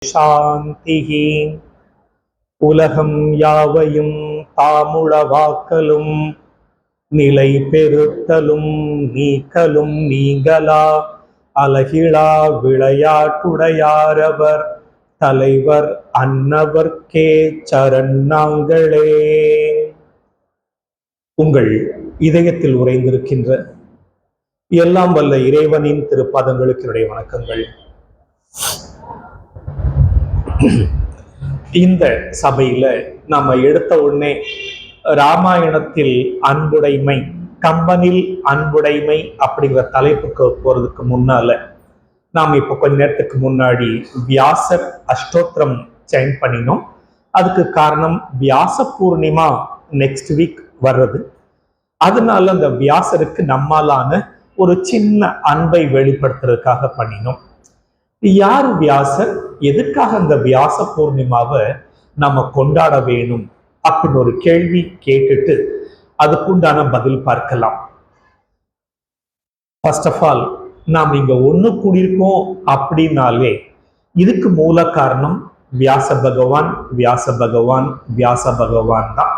சாந்திஹி. உலகம் யாவையும் தாமுளவாக்கலும் நிலை பெறுத்தலும் நீக்கலும் நீங்களா அலகிழா விளையாட்டுடையாரவர் தலைவர் அன்னவர்க்கே சரணாங்களே. உங்கள் இதயத்தில் உறைந்திருக்கின்ற எல்லாம் வல்ல இறைவனின் திருப்பாதங்களுக்கு என்னுடைய வணக்கங்கள். இந்த சபையில நாம எடுத்த உடனே ராமாயணத்தில் அன்புடைமை, கம்பனில் அன்புடைமை அப்படிங்கிற தலைப்புக்கு போறதுக்கு முன்னால நாம் இப்ப கொஞ்ச நேரத்துக்கு முன்னாடி வியாசர் அஷ்டோத்திரம் ஜாயின் பண்ணினோம். அதுக்கு காரணம் வியாச பூர்ணிமா நெக்ஸ்ட் வீக் வர்றது. அதனால அந்த வியாசருக்கு நம்மாலான ஒரு சின்ன அன்பை வெளிப்படுத்துறதுக்காக பண்ணினோம். யார் வியாசர், எதுக்காக அந்த வியாச பூர்ணிமாவை நம்ம கொண்டாட வேணும் அப்படின்னு ஒரு கேள்வி கேட்டுட்டு அதுக்குண்டான பதில் பார்க்கலாம். ஃபர்ஸ்ட் ஆஃப் ஆல் நாம் இங்க ஒண்ணு கூடியிருக்கோம் அப்படின்னாலே இதுக்கு மூல காரணம் வியாச பகவான் தான்.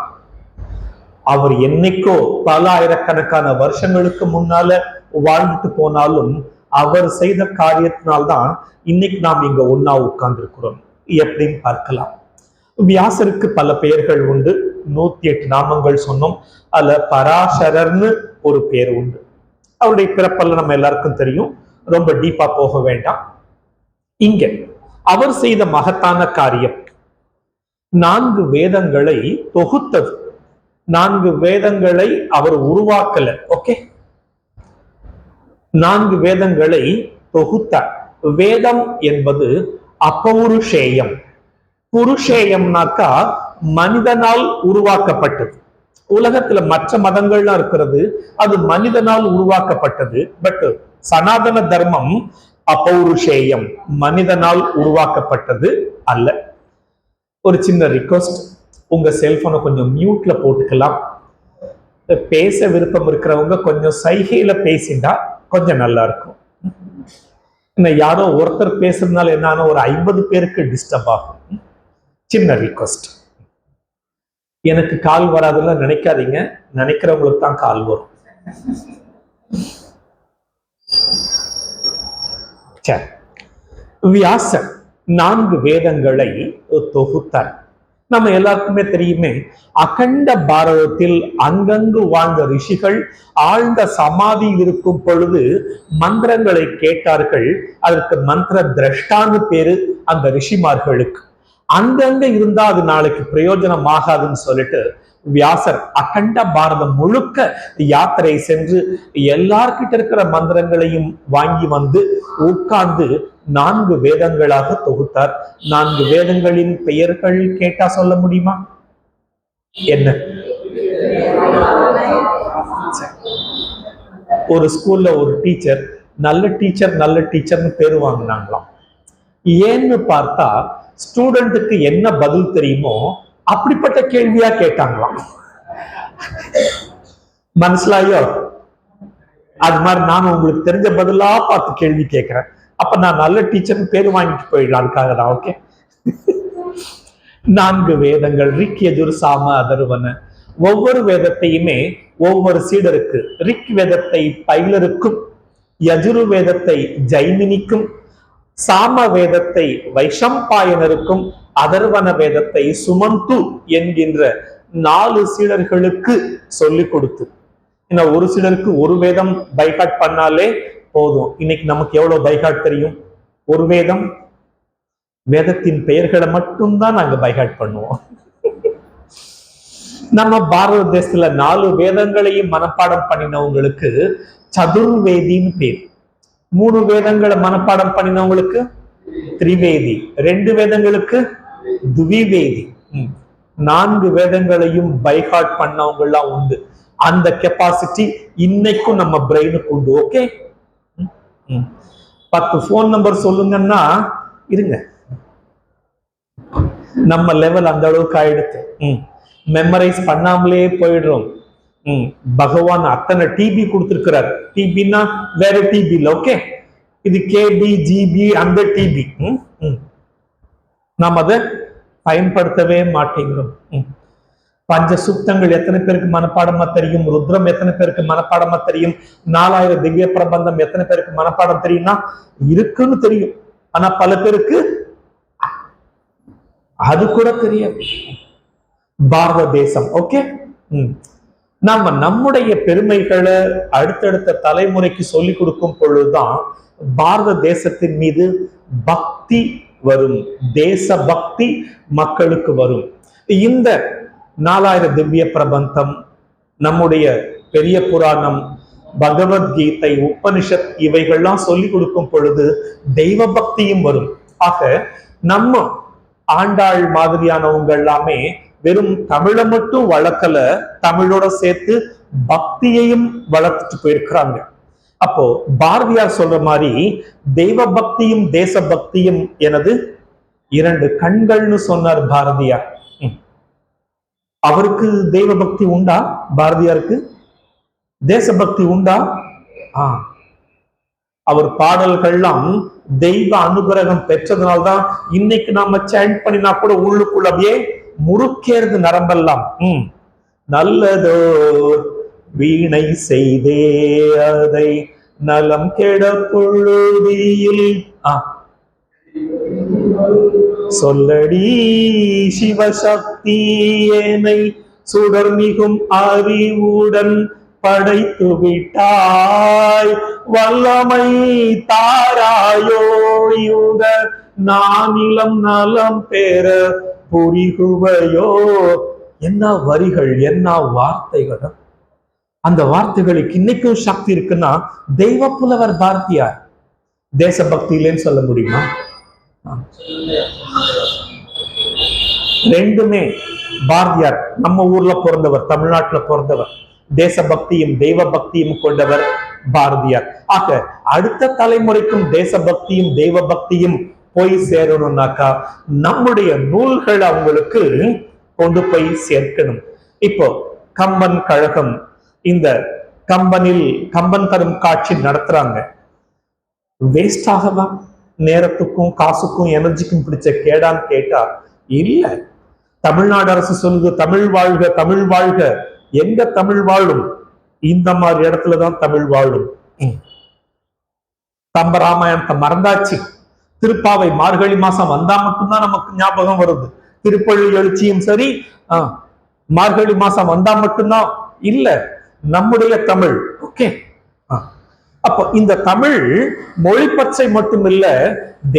அவர் என்னைக்கோ பல ஆயிரக்கணக்கான வருஷங்களுக்கு முன்னால வாழ்ந்துட்டு போனாலும் அவர் செய்த காரியத்தினால்தான் இன்னைக்கு நாம் இங்க ஒன்னா உட்கார்ந்து இருக்கிறோம். எப்படின்னு பார்க்கலாம். வியாசருக்கு பல பெயர்கள் உண்டு. 108 நாமங்கள் சொன்னோம். அதுல பராசரர்னு ஒரு பேர் உண்டு. அவருடைய பிறப்பல்ல நம்ம எல்லாருக்கும் தெரியும். ரொம்ப டீப்பா போக வேண்டாம். இங்க அவர் செய்த மகத்தான காரியம் 4 வேதங்களை தொகுத்தது. 4 வேதங்களை அவர் உருவாக்கல. ஓகே, 4 வேதங்களை தொகுத்தார். வேதம் என்பது அப்பௌருஷேயம். புருஷேயம்னாக்கா மனிதனால் உருவாக்கப்பட்டது. உலகத்துல மற்ற மதங்கள்லாம் இருக்கிறது, அது மனிதனால் உருவாக்கப்பட்டது. பட் சனாதன தர்மம் அப்பௌருஷேயம், மனிதனால் உருவாக்கப்பட்டது அல்ல. ஒரு சின்ன ரிக்வெஸ்ட், உங்க செல்போனை கொஞ்சம் மியூட்ல போட்டுக்கலாம். பேச விருப்பம் இருக்கிறவங்க கொஞ்சம் சைகையில பேசிண்டா கொஞ்சம் நல்லா இருக்கும். இன்னும் யாரோ ஒருத்தர் பேசுறதுனால என்னன்னா ஒரு 50 பேருக்கு டிஸ்டர்ப் ஆகும். சின்ன ரிக்வெஸ்ட். எனக்கு கால் வராதுன்னு நினைக்காதீங்க, நினைக்கிறவங்களுக்கு தான் கால் வரும். சரி, வியாசர் 4 வேதங்களை தொகுத்தார். நம்ம எல்லாருக்குமே தெரியுமே, அகண்ட பாரதத்தில் அங்கங்கு வாழ்ந்த ரிஷிகள் ஆழ்ந்த சமாதியில் இருக்கும் பொழுது மந்திரங்களை கேட்டார்கள். அதற்கு மந்திர திரஷ்டான்னு பேரு அந்த ரிஷிமார்களுக்கு. அங்கங்க இருந்தா அது நாளைக்கு பிரயோஜனம் ஆகாதுன்னு சொல்லிட்டு வியாசர் அகண்ட பாரதம் முழுக்க யாத்திரை சென்று எல்லார்கிட்ட இருக்கிற மந்திரங்களையும் வாங்கி வந்து உட்கார்ந்து 4 வேதங்களாக தொகுத்தார். 4 வேதங்களின் பெயர்கள் கேட்டா சொல்ல முடியுமா? என்ன? ஒரு ஸ்கூல்ல ஒரு டீச்சர் நல்ல டீச்சர்னு பேரு வாங்கினாங்களாம். ஏன்னு பார்த்தா ஸ்டூடெண்ட்டுக்கு என்ன பதில் தெரியுமோ அப்படிப்பட்ட கேள்வியா கேட்டாங்களாம். மனசிலாயோ? அது மாதிரி நான் உங்களுக்கு தெரிஞ்ச பதிலா பார்த்து கேள்வி கேட்கிறேன். அப்ப நான் நல்ல டீச்சர்னு பேரு வாங்கிட்டு போயிடலாம். அதுக்காக தான். ஓகே, 4 வேதங்கள் ரிக் யஜுர் சாம அதர்வன. ஒவ்வொரு வேதத்தையுமே ஒவ்வொரு சீடருக்கு, ரிக் வேதத்தை பைலருக்கும், யஜுரு வேதத்தை ஜைமினிக்கும், சாம வேதத்தை வைஷம்பாயனருக்கும், அதர்வன வேதத்தை சுமந்து என்கின்ற 4 சீடர்களுக்கு சொல்லிக் கொடுத்து, இன்னும் ஒரு சிலருக்கு ஒரு வேதம் பைகாட் பண்ணாலே போதும். இன்னைக்கு நமக்கு எவ்வளவு பைகாட் தெரியும்? ஒரு வேதம், வேதத்தின் பெயர்களை மட்டும்தான் நாங்க பைகாட் பண்ணுவோம். நம்ம பாரத தேசத்துல 4 வேதங்களையும் மனப்பாடம் பண்ணினவங்களுக்கு சதுர்வேதின்னு பேர். 3 வேதங்களை மனப்பாடம் பண்ணினவங்களுக்கு திரிவேதி, 2 வேதங்களுக்கு துவிவேதி, 4 வேதங்களையும் பைகாட் பண்ணவங்க எல்லாம் உண்டு. அந்த கெப்பாசிட்டி இன்னைக்கும் நம்ம பிரெயினுக்கு உண்டு. ஓகே, 10 போன் நம்பர் சொல்லுங்கன்னா இருங்க, நம்ம லெவல் அந்த அளவுக்கு ஆயிடுத்து. மெமரைஸ் பண்ணாமலே போயிடுறோம். பகவான் அத்தனை டிபி கொடுத்திருக்கிறார். டிபின்னா வேற டிபி இல்ல. ஓகே, இது கேபி ஜிபி அந்த டிபி. நாம் அதை பயன்படுத்தவே மாட்டேங்கிறோம். பஞ்ச சூக்தங்கள் எத்தனை பேருக்கு மனப்பாடமா தெரியும்? ருத்ரம் எத்தனை பேருக்கு மனப்பாடமா தெரியும்? 4000 திவ்ய பிரபந்தம் எத்தனை பேருக்கு மனப்பாடம் தெரியும்னா இருக்குன்னு தெரியும். ஆனா பல பேருக்கு அது கூட தெரியாது. பாரத தேசம், ஓகே, நாம நம்முடைய பெருமைகளை அடுத்தடுத்த தலைமுறைக்கு சொல்லிக் கொடுக்கும் பொழுதுதான் பாரத தேசத்தின் மீது பக்தி வரும், தேச பக்தி மக்களுக்கு வரும். இந்த 4000 திவ்ய பிரபந்தம், நம்முடைய பெரிய புராணம், பகவத்கீதை, உபனிஷத் இவைகள்லாம் சொல்லிக் கொடுக்கும் பொழுது தெய்வ பக்தியும் வரும். ஆக நம்ம ஆண்டாள் மாதிரியானவங்க எல்லாமே வெறும் தமிழை மட்டும் வளர்க்கல, தமிழோட சேர்த்து பக்தியையும் வளர்த்துட்டு போயிருக்கிறாங்க. அப்போ பாரதியார் சொல்ற மாதிரி தெய்வ பக்தியும் தேச பக்தியும் எனது 2 கண்கள்னு சொன்னார் பாரதியார். அவருக்கு தெய்வ பக்தி உண்டா? பாரதியாருக்கு தேசபக்தி உண்டா? அவர் பாடல்கள்லாம் தெய்வ அனுகிரகம் பெற்றதுனால்தான் இன்னைக்கு நாம சாண்ட் பண்ணினா கூட உள்ளுக்குள்ள அப்படியே முறுக்கேறது நரம்பெல்லாம். நல்லதோ வீணை செய்தே அதை நலம் கெட பொழுதியில் சொல்லடி சிவசக்தி ஏனை சுடர் மிகும் அறிவுடன் படைத்து விட்டாய், வல்லமை தாராயோ யுக நானிலம் நலம் பெற புரிகுவையோ. என்ன வரிகள், என்ன வார்த்தைகள்! அந்த வார்த்தைகளுக்கு இன்னைக்கும் சக்தி இருக்குன்னா தெய்வ புலவர் பாரதியார். தேசபக்தியிலேன்னு சொல்ல முடியுமா? ரெண்டுமே. பாரதியார் நம்ம ஊர்ல பிறந்தவர், தமிழ்நாட்டுல பிறந்தவர். தேசபக்தியும் தெய்வ பக்தியும் கொண்டவர் பாரதியார். ஆக அடுத்த தலைமுறைக்கும் தேசபக்தியும் தெய்வ பக்தியும் போய் சேரணும்னாக்கா நம்முடைய நூல்கள் அவங்களுக்கு கொண்டு போய் சேர்க்கணும். இப்போ கம்பன் கழகம், இந்த கம்பன் தரும் காட்சி நடத்துறாங்க. வேஸ்ட் ஆகவா? நேரத்துக்கும் காசுக்கும் எனர்ஜிக்கும் பிடிச்ச கேடான்னு கேட்டா இல்ல. தமிழ்நாடு அரசு சொல்லுது தமிழ் வாழ்க, தமிழ் வாழ்க. எங்க தமிழ் வாழும்? இந்த மாதிரி இடத்துலதான் தமிழ் வாழும். கம்பராமாயணத்தை மறந்தாச்சு. திருப்பாவை மார்கழி மாசம் வந்தா மட்டும்தான் நமக்கு ஞாபகம் வருது. திருப்பள்ளி எழுச்சியும் சரி, மார்கழி மாசம் வந்தா மட்டும்தான் இல்ல. நம்முடைய தமிழ், ஓகே. அப்போ இந்த தமிழ் மொழி பற்றை மட்டுமில்ல,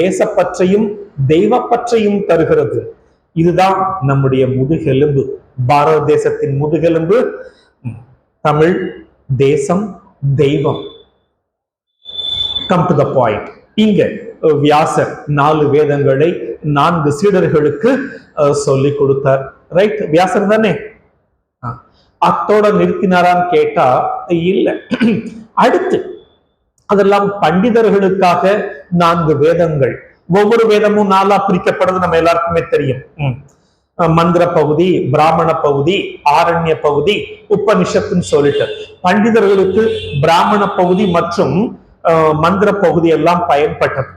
தேசப்பற்றையும் தெய்வ பற்றையும் தருகிறது. இதுதான் நம்முடைய முதுகெலும்பு, பாரத தேசத்தின் முதுகெலும்பு. தமிழ், தேசம், தெய்வம். Come to the point. இங்க வியாசர் 4 வேதங்களை 4 சீடர்களுக்கு சொல்லி கொடுத்தார். ரைட்? வியாசர் தானே? அத்தோட நிறுத்தினாரான்னு கேட்டா இல்ல. அடுத்து அதெல்லாம் பண்டிதர்களுக்காக 4 வேதங்கள். ஒவ்வொரு வேதமும் 4ஆ பிரிக்கப்படுறது நம்ம எல்லாருக்குமே தெரியும். மந்திர பகுதி, பிராமண பகுதி, ஆரண்ய பகுதி, உபனிஷத்துன்னு சொல்லிட்டு பண்டிதர்களுக்கு பிராமண பகுதி மற்றும் மந்திர பகுதி எல்லாம் பயன்பட்டது.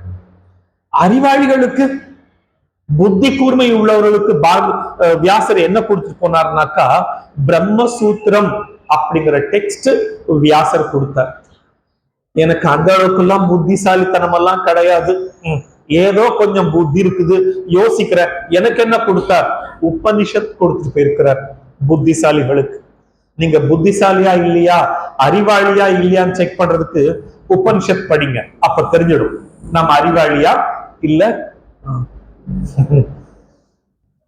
அறிவாளிகளுக்கு, புத்தி கூர்மை உள்ளவர்களுக்கு வியாசர் என்ன கொடுத்துட்டு போனார்னாக்கா பிரம்மசூத்திரம் அப்படிங்கிற டெக்ஸ்ட் வியாசர் கொடுத்தார். எனக்கு அந்த அளவுக்கு எல்லாம் புத்திசாலித்தனம் எல்லாம் கிடையாது, ஏதோ கொஞ்சம் புத்தி இருக்குது, யோசிக்கிற. எனக்கு என்ன கொடுத்தார்? உபனிஷத் கொடுத்துட்டு போயிருக்கிறார் புத்திசாலிகளுக்கு. நீங்க புத்திசாலியா இல்லையா, அறிவாளியா இல்லையான்னு செக் பண்றதுக்கு உபனிஷத் படிங்க. அப்ப தெரிஞ்சிடும் நம்ம அறிவாளியா இல்ல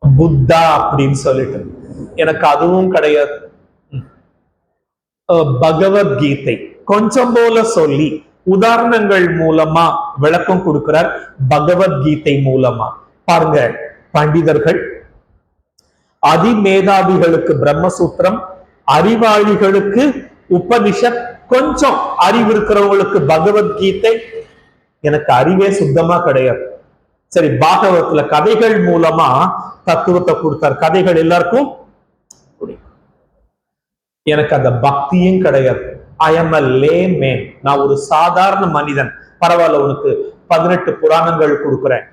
புத்தா அப்படின்னு சொல்லிட்டு. எனக்கு அதுவும் கிடையாது. பகவத்கீதை கொஞ்சம் போல சொல்லி உதாரணங்கள் மூலமா விளக்கம் கொடுக்கிறார். பகவத்கீதை மூலமா பாருங்க. பண்டிதர்கள், அதிமேதாவிகளுக்கு பிரம்மசூத்திரம், அறிவாளிகளுக்கு உபனிஷத், கொஞ்சம் அறிவு இருக்கிறவங்களுக்கு பகவத்கீதை. எனக்கு அறிவே சுத்தமா கிடையாது. சரி, பாகவத்துல கதைகள் மூலமா தத்துவத்தை கொடுத்தார். கதைகள் எல்லாருக்கும் எனக்கு அந்த பக்தியும் கிடையாது. I am a layman. நான் ஒரு சாதாரண மனிதன். பரவாயில்ல, உனக்கு 18 புராணங்கள் கொடுக்குறேன்.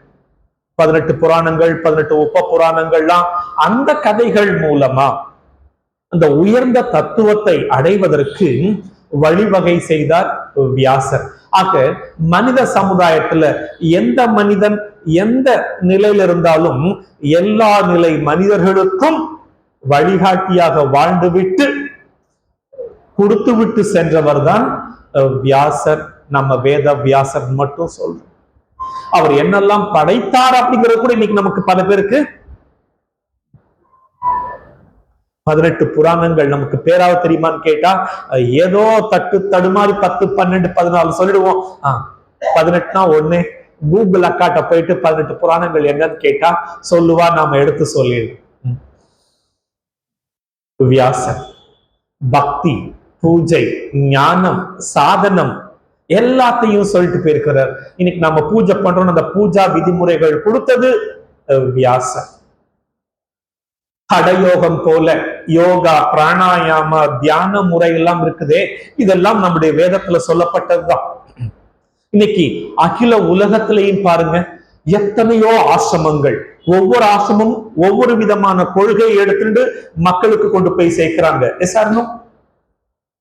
18 புராணங்கள், 18 உப புராணங்கள்லாம் அந்த கதைகள் மூலமா அந்த உயர்ந்த தத்துவத்தை அடைவதற்கு வழிவகை செய்தார் வியாசர். ஆக மனித சமுதாயத்துல எந்த மனிதன் எந்த நிலையில இருந்தாலும் எல்லா நிலை மனிதர்களுக்கும் வழிகாட்டியாக வாழ்ந்துவிட்டு கொடுத்து விட்டு சென்றவர் தான் வியாசர். நம்ம வேத வியாசர் மட்டும் சொல்றோம். அவர் என்னெல்லாம் படைத்தார் அப்படிங்கிறது கூட இன்னைக்கு நமக்கு பல பேருக்கு 18 புராணங்கள் நமக்கு பேராவது தெரியுமான்னு கேட்டா ஏதோ தடுமாறி 10, 12, 14 சொல்லிடுவோம். 18னா ஒண்ணு கூகுள் அக்காட்ட போயிட்டு 18 புராணங்கள் என்னன்னு கேட்டா சொல்லுவா, நாம எடுத்து சொல்லிடுவோம். வியாசர் பக்தி, பூஜை, ஞானம், சாதனம் எல்லாத்தையும் சொல்லிட்டு போயிருக்கிறார். இன்னைக்கு நம்ம பூஜை பண்றோம், அந்த பூஜா விதிமுறைகள் கொடுத்தது வியாசர். ஹடயோகம் போல யோகா, பிராணாயாம, தியான முறை எல்லாம் இருக்குதே, இதெல்லாம் நம்முடைய வேதத்துல சொல்லப்பட்டதுதான். இன்னைக்கு அகில உலகத்திலையும் பாருங்க எத்தனையோ ஆசிரமங்கள், ஒவ்வொரு ஆசிரமும் ஒவ்வொரு விதமான கொள்கையை எடுத்துட்டு மக்களுக்கு கொண்டு போய் சேர்க்கிறாங்க.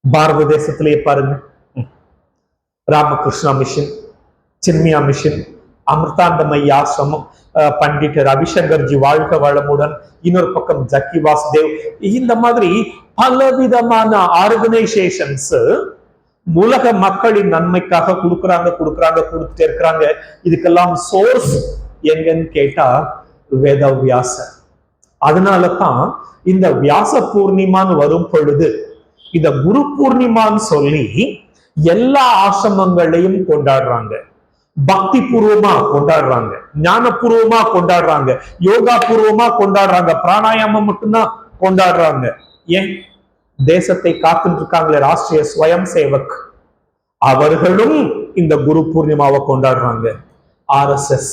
பாரத தேசத்திலேயே பாருங்க, ராமகிருஷ்ணா மிஷன், சின்மியா மிஷன், அமிர்தாந்தமய் ஆசிரமம், பண்டிட் ரவிசங்கர்ஜி வாழ்க வளமுடன், இன்னொரு பக்கம் ஜக்கி வாசுதேவ், இந்த மாதிரி பலவிதமான ஆர்கனைசேஷன்ஸ் உலக மக்களின் நன்மைக்காக கொடுத்துட்டே இருக்கிறாங்க. இதுக்கெல்லாம் சோர்ஸ் எங்கன்னு கேட்டா வேத வியாசர். அதனாலதான் இந்த வியாச பூர்ணிமான்னு வரும் பொழுது இந்த குரு பூர்ணிமான்னு சொல்லி எல்லா ஆசிரமங்களையும் கொண்டாடுறாங்க. பக்தி பூர்வமா கொண்டாடுறாங்க, ஞானபூர்வமா கொண்டாடுறாங்க, யோகா பூர்வமா கொண்டாடுறாங்க, பிராணாயாமம் மட்டும்தான் கொண்டாடுறாங்க. ஏன்? தேசத்தை காத்துட்டு இருக்காங்களே ராஷ்டிரிய ஸ்வயம் சேவக், அவர்களும் இந்த குரு பூர்ணிமாவை கொண்டாடுறாங்க. RSS,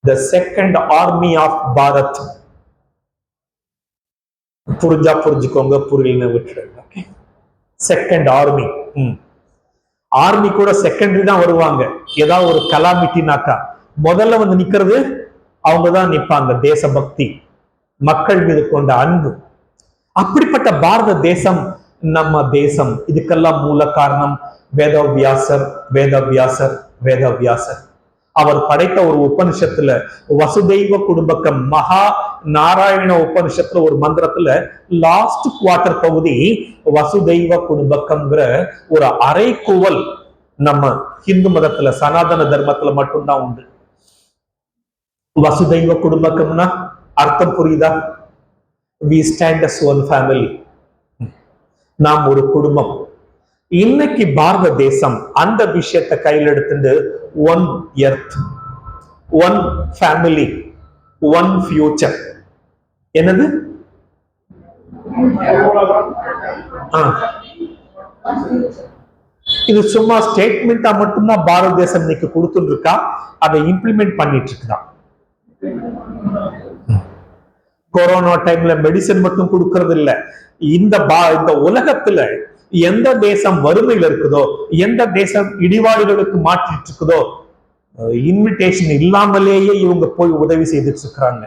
the second army of Bharat. புரிஞ்சா புரிஞ்சுக்கோங்க, புரியலன்னு விட்டுருங்க. Second army. ஆர்மி கூட செகண்டரி தான் வருவாங்க. ஏதாவது ஒரு கலாமிட்டினாக்கா முதல்ல வந்து நிக்கிறது அவங்கதான் நிப்பாங்க. தேசபக்தி, மக்கள் மீது கொண்ட அன்பு. அப்படிப்பட்ட பாரத தேசம் நம்ம தேசம். இதுக்கெல்லாம் மூல காரணம் வேதவியாசர், வேதவியாசர், வேதவியாசர். அவர் படைத்த ஒரு உபனிஷத்துல, வசுதெய்வ குடும்பக்கம், மகா நாராயண உபனிஷத்துல ஒரு மந்திரத்துல லாஸ்ட் குவார்டர் பகுதி வசுதெய்வ குடும்பக்கம்ங்கிற ஒரு அரைக்குவல் நம்ம ஹிந்து மதத்துல, சனாதன தர்மத்துல மட்டும்தான் உண்டு. வசுதெய்வ குடும்பக்கம்னா அர்த்தம் புரியுதா? we stand as one family. நாம் ஒரு குடும்பம். இன்னைக்கு பாரத தேசம் அந்த விஷயத்தை கையில் எடுத்துட்டு one earth, one family, one future. என்னது? இது சும்மா ஸ்டேட்மெண்டா மட்டும்தான் பாரத தேசம் இன்னைக்கு கொடுத்துட்டு இருக்கா, அதை இம்ப்ளிமெண்ட் பண்ணிட்டு இருக்குதான். கொரோனா டைம்ல மெடிசன் மட்டும் கொடுக்கறது இல்ல. இந்த உலகத்துல எந்த தேசம் வறுமையில இருக்குதோ, எந்த தேசம் இடிபாடுகளுக்கு மாற்றிட்டு இருக்குதோ, இன்விடேஷன் இல்லாமலேயே இவங்க போய் உதவி செய்துட்டு இருக்கிறாங்க.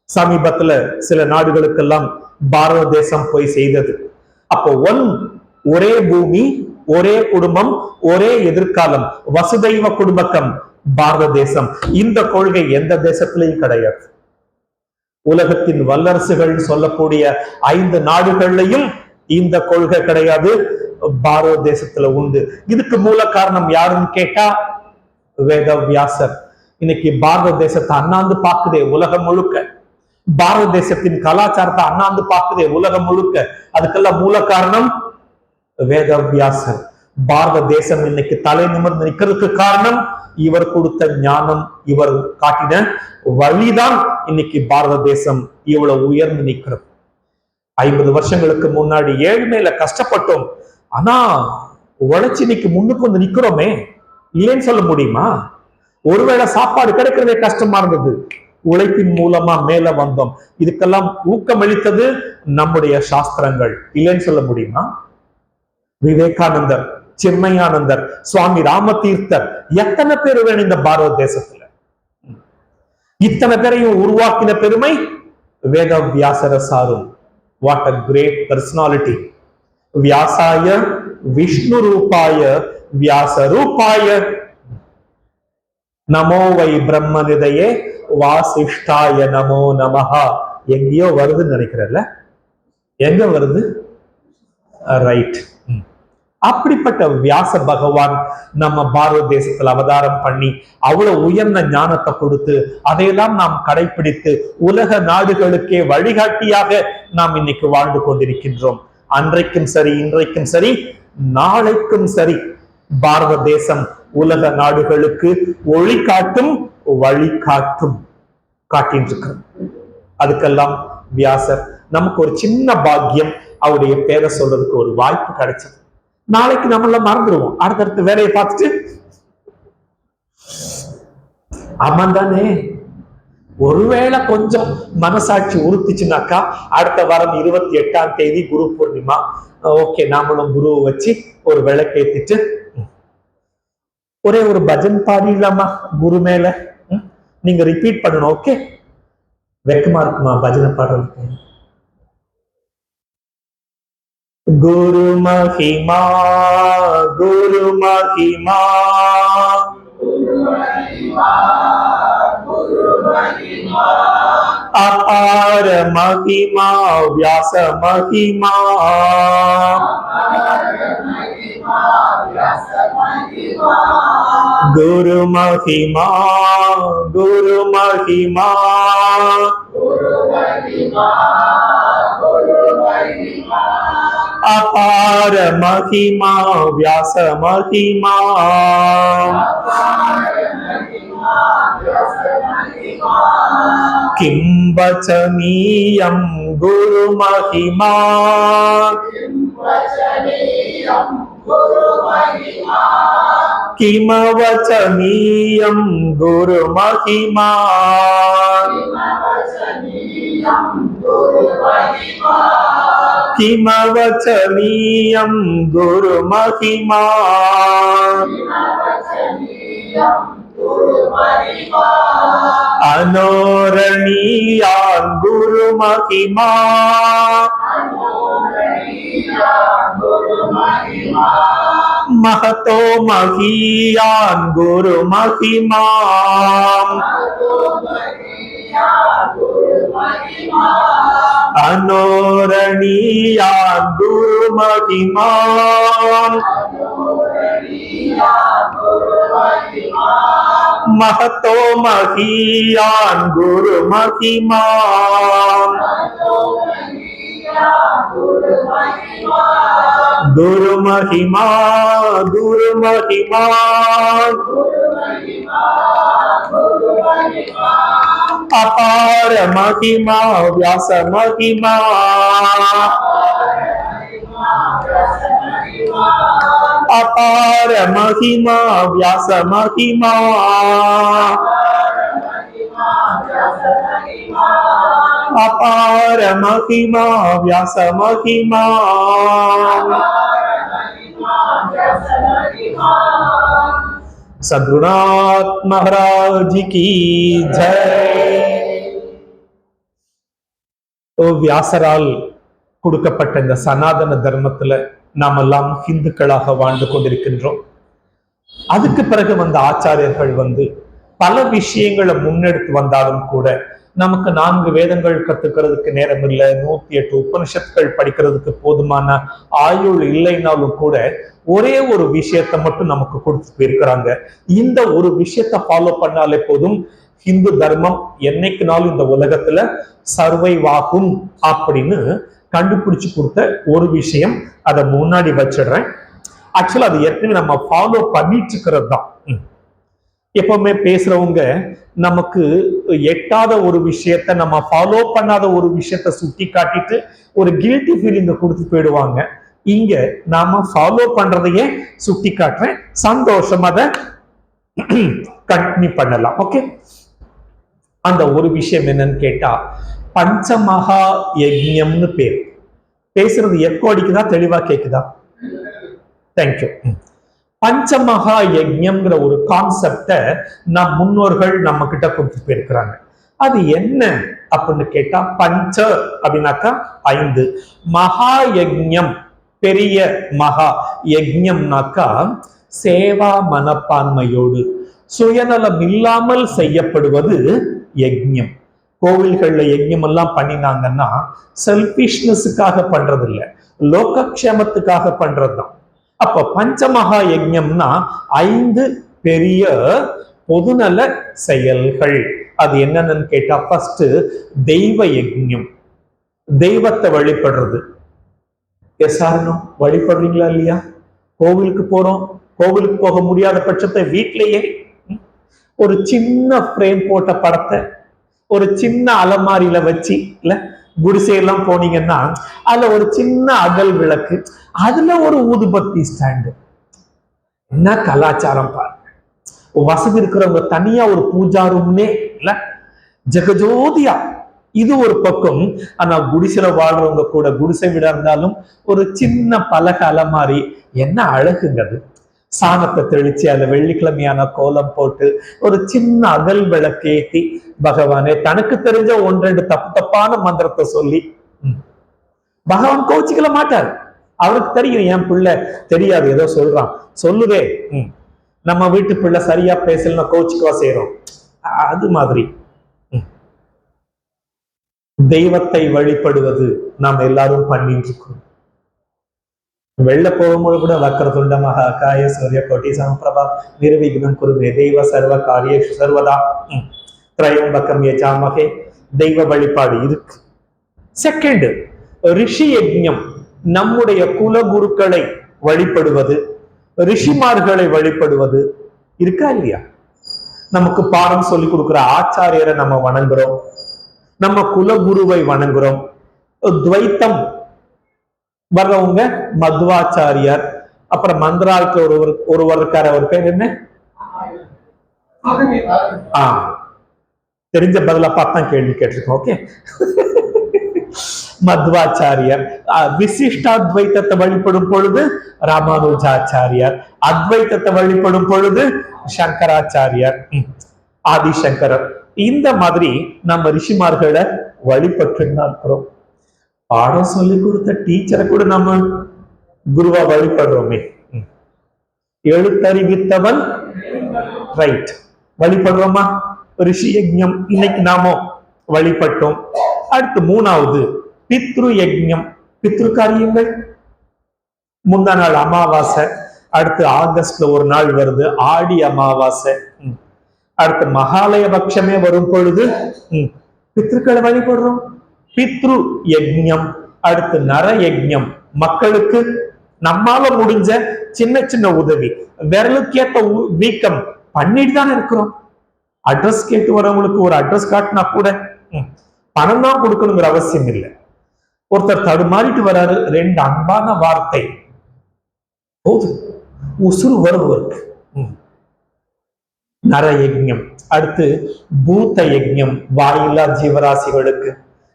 சமீபத்துல சில நாடுகளுக்கெல்லாம் பாரத தேசம் போய் செய்தது. அப்போ ஒரே பூமி, ஒரே குடும்பம், ஒரே எதிர்காலம், வசுதெய்வ குடும்பக்கம் பாரத தேசம். இந்த கொள்கை எந்த தேசத்திலையும் கிடையாது. உலகத்தின் வல்லரசுகள் சொல்லக்கூடிய 5 நாடுகள்லையும் இந்த கொள்கை கிடையாது. பாரத தேசத்துல உண்டு. இதுக்கு மூல காரணம் யாருன்னு கேட்டா வேதவியாசர். இன்னைக்கு பாரத தேசத்தை அண்ணாந்து பாக்குதே உலகம் முழுக்க. பாரத தேசத்தின் கலாச்சாரத்தை அண்ணாந்து பாக்குதே உலகம் முழுக்க. அதுக்கெல்லாம் மூல காரணம் வேதவியாசர். பாரத தேசம் இன்னைக்கு தலை நிமிர்ந்து நிக்கிறதுக்கு காரணம் இவர் கொடுத்த ஞானம், இவர் காட்டின வழிதான் இன்னைக்கு பாரத தேசம் இவ்வளவு உயர்ந்து நிற்கிறது. 50 வருஷங்களுக்கு முன்னாடி ஏழ்மையில கஷ்டப்பட்டோம். ஆனா உழைச்சி இன்னைக்கு முன்னுக்கு வந்து நிக்கிறோமே, இல்லைன்னு சொல்ல முடியுமா? ஒருவேளை சாப்பாடு கிடைக்கிறதே கஷ்டமா இருந்தது, உழைப்பின் மூலமா மேல வந்தோம். இதுக்கெல்லாம் ஊக்கமளித்தது நம்முடைய சாஸ்திரங்கள், இல்லைன்னு சொல்ல முடியுமா? விவேகானந்தர், சின்மயானந்தர், சுவாமி ராமதீர்த்தர், எத்தனை பேர் வேணும் இந்த பாரத தேசத்துல? இத்தனை பேரையும் உருவாக்கின பெருமை வேத வியாசர சாரும். What a great personality. வியாசாய விஷ்ணு ரூபாய வியாச ரூபாய நமோ வை பிரம்ம நிதையே வாசிஷ்டாய நமோ நமஹா. எங்கேயோ வருதுன்னு நினைக்கிறல்ல, எங்க வருது? ரைட். அப்படிப்பட்ட வியாச பகவான் நம்ம பாரத தேசத்துல அவதாரம் பண்ணி அவ்வளவு உயர்ந்த ஞானத்தை கொடுத்து அதையெல்லாம் நாம் கடைபிடித்து உலக நாடுகளுக்கே வழிகாட்டியாக நாம் இன்னைக்கு வாழ்ந்து கொண்டிருக்கின்றோம். அன்றைக்கும் சரி, இன்றைக்கும் சரி, நாளைக்கும் சரி, பாரத தேசம் உலக நாடுகளுக்கு ஒளி காட்டும், வழிகாட்டும் காட்டின்றிருக்கிறது. அதுக்கெல்லாம் வியாசர் நமக்கு ஒரு சின்ன பாக்கியம், அவருடைய பேரை சொல்றதுக்கு ஒரு வாய்ப்பு கிடைச்சது. நாளைக்கு நம்மள மறந்துடுவோம், அடுத்தடுத்த வேலையை பார்த்துட்டு. ஆமாந்தானே? ஒருவேளை கொஞ்சம் மனசாட்சி உறுத்துச்சுனாக்கா அடுத்த வாரம் 28ஆம் தேதி குரு பூர்ணிமா. ஓகே, நாமளும் குருவை வச்சு ஒரு விளக்கேத்திட்டு ஒரே ஒரு பஜன் பாடிடலாமா குரு மேல? நீங்க ரிப்பீட் பண்ணணும். ஓகே, வெக்கமா இருக்குமா பஜனை பாடுறதுக்கு? குரு மகிமா குரு மகிமா அபார மகிமா வியாச மகிமா குரு மகிமா குரு மகிமா அபார மகிமா வியாச மகிமா கிம் வச்சனீயம் குரு மகிமா கிம வச்சனீயம் குரு மகிமா கிம வச்சனீயம் குரு மகிமா அனோரணீயான் குரு மகிமா மகதோ மகியான் குரு மகிமா அனோரணீயான் குரு மகிமா மகதோ மகியான் குரு மகிமா குரு மகிமா குரு மகிமா அபார மகிமா வியாச மகிமா அபார மகிமா வியாச மகிமா அபார மகிமா வியாச மகிமா சத்குருநாத் மகாராஜ் கி ஜெய். வியாசரால் கொடுக்கப்பட்ட இந்த சனாதன தர்மத்துல நாம் எல்லாம் ஹிந்துக்களாக வாழ்ந்து கொண்டிருக்கின்றோம். அதுக்கு பிறகு வந்த ஆச்சாரியர்கள் பல விஷயங்களை முன்னெடுத்து வந்தாலும் கூட நமக்கு 4 வேதங்கள் கத்துக்கிறதுக்கு நேரம் இல்லை, 108 உபனிஷத்துகள் படிக்கிறதுக்கு போதுமான ஆயுள் இல்லைனாலும் கூட ஒரே ஒரு விஷயத்தை மட்டும் நமக்கு கொடுத்து போயிருக்கிறாங்க. இந்த ஒரு விஷயத்த ஃபாலோ பண்ணாலே போதும், ஹிந்து தர்மம் என்னைக்குனாலும் இந்த உலகத்துல சர்வைவ் ஆகும் அப்படின்னு கண்டுபிடிச்சு கொடுத்த ஒரு விஷயம். அதை முன்னாடி வச்சிடுறேன். ஆக்சுவலா அது ஏற்கனவே நம்ம ஃபாலோ பண்ணிட்டு இருக்கிறது தான். எப்பவுமே பேசுறவங்க நமக்கு எட்டாத ஒரு விஷயத்த, நம்ம ஃபாலோ பண்ணாத ஒரு விஷயத்த சுட்டி காட்டிட்டு ஒரு கில்ட்டி ஃபீலிங்க கொடுத்து போயிடுவாங்க. இங்க நாம ஃபாலோ பண்றதையே சுட்டி காட்டுறேன். சந்தோஷம், அதை கண்டினியூ பண்ணலாம். ஓகே, அந்த ஒரு விஷயம் என்னன்னு கேட்டா பஞ்சமகா யஜ்ஞம்னு பேர். பேசுறது எக்கோ அடிக்குதா, தெளிவா கேக்குதா? தேங்க்யூ. பஞ்சமகா யஜ்ஞம்ங்கிற ஒரு கான்செப்ட நம் முன்னோர்கள் நம்ம கிட்ட கொடுத்து போயிருக்கிறாங்க. அது என்ன அப்படின்னு கேட்டா பஞ்ச அப்படின்னாக்கா 5. மகா யஜ்ஞம், பெரிய மகா யஜ்ஞம்னாக்கா சேவா மனப்பான்மையோடு சுயநலம் இல்லாமல் செய்யப்படுவது யஜ்ஞம். கோவில்கள்ல யஜ்ஞம் எல்லாம் பண்ணினாங்கன்னா செல்பிஷ்னஸுக்காக பண்றது இல்லை, லோகக்ஷேமத்துக்காக பண்றதுதான். அப்ப பஞ்சமகா யஜ்ஞம்னா 5 பெரிய பொதுநல செயல்கள். அது என்னன்னு கேட்டா ஃபர்ஸ்ட் தெய்வ யஜ்ஞம், தெய்வத்தை வழிபடுறது. எஸ்ஆர்னோ வழிபடுறீங்களா இல்லையா? கோவிலுக்கு போறோம், கோவிலுக்கு போக முடியாத பட்சத்தை வீட்டிலேயே ஒரு சின்ன ஃப்ரேம் போட்ட படத்தை ஒரு சின்ன அலமாரியில வச்சு, இல்ல குடிசையெல்லாம் போனீங்கன்னா அதுல ஒரு சின்ன அகல் விளக்கு, அதுல ஒரு ஊதுபத்தி ஸ்டாண்டு. என்ன கலாச்சாரம் பாருங்க. வசதி இருக்கிறவங்க தனியா ஒரு பூஜா ரூம்னே இல்ல, ஜெகஜோதியா. இது ஒரு பக்கம். ஆனா குடிசையில வாழ்றவங்க கூட குடிசை வீடா இருந்தாலும் ஒரு சின்ன பலக அலமாரி, என்ன அழகுங்கிறது. சாணத்தை தெளிச்சு அதுல வெள்ளிக்கிழமையான கோலம் போட்டு ஒரு சின்ன அகல் விளக்கேத்தி பகவானே தனக்கு தெரிஞ்ச 1-2 தப்பான மந்திரத்தை சொல்லி பகவான் கோச்சிக்கல மாட்டார். அவருக்கு தெரியும் என் பிள்ளை தெரியாது ஏதோ சொல்றான், சொல்லுவே நம்ம வீட்டு பிள்ளை சரியா பேசலன்னா கோச்சிக்கவா செய்யறோம். அது மாதிரி தெய்வத்தை வழிபடுவது நாம் எல்லாரும் பண்ணிட்டு இருக்கோம். வெளில போகும்போது கூட வக்கர துண்ட மகா காய சூரிய கோட்டி சமபிரபா நிர்விக்னம் குருவே தெய்வ சர்வ காரியேஷு சர்வதா திரையம்பகம் யஜாமகே. தெய்வ வழிபாடு இருக்கு. செகண்ட் ரிஷி யஜ்ஞம், நம்முடைய குலகுருக்களை வழிபடுவது, ரிஷிமார்களை வழிபடுவது இருக்கா இல்லையா? நமக்கு பாடம் சொல்லி கொடுக்கிற ஆச்சாரியரை நம்ம வணங்குறோம், நம்ம குலகுருவை வணங்குறோம். துவைத்தம் வர்றவங்க மத்வாச்சாரியார், அப்புறம் மந்திராவுக்கு ஒருவர் இருக்காரு, அவர் பேர் என்ன? தெரிஞ்ச பதிலா பார்த்தான் கேள்வி கேட்டிருக்கோம். ஓகே, மத்வாச்சாரியார். விசிஷ்டாத்வைத்தத்தை வழிபடும் பொழுது ராமானுஜாச்சாரியார், அத்வைத்தத்தை வழிபடும் பொழுது சங்கராச்சாரியார், ஆதிசங்கரர். இந்த மாதிரி நம்ம ரிஷிமார்களை வழிபட்டு இருக்கிறோம். பாடம் சொல்லி கொடுத்த டீச்சரை கூட நம்ம குருவா வழிபடுறோமே. எழுத்தறிவித்தவன் ரைட் வழிபடுறோமா? ரிஷி யஜ்ஞம் இன்னைக்கு நாம வழிபட்டோம். அடுத்து 3வது பித்ரு யஜ்ஞம், பித்ரு காரியங்கள். முந்தா நாள் அமாவாசை, அடுத்து ஆகஸ்ட்ல ஒரு நாள் வருது ஆடி அமாவாசை, அடுத்து மகாலய பட்சமே வரும் பொழுது பித்ருக்களை வழிபடுறோம், பித்ரு யஜ்ஞம். அடுத்து நர யஜ்ஞம், மக்களுக்கு நம்மால முடிஞ்ச சின்ன சின்ன உதவி, விரலுக்கேற்ற வீக்கம் பண்ணிட்டு தானே இருக்கிறோம். அட்ரஸ் கேட்டு வரவங்களுக்கு ஒரு அட்ரஸ் காட்டினா கூட பணம் தான் கொடுக்கணுங்கிற அவசியம் இல்லை. ஒருத்தர் தடுமாறிட்டு வராரு, 2 அன்பான வார்த்தை போது, உசுறு வருவருக்கு. நர யஜ்ஞம். அடுத்து பூத்த யஜ்ஞம், வாயில்லா ஜீவராசிகளுக்கு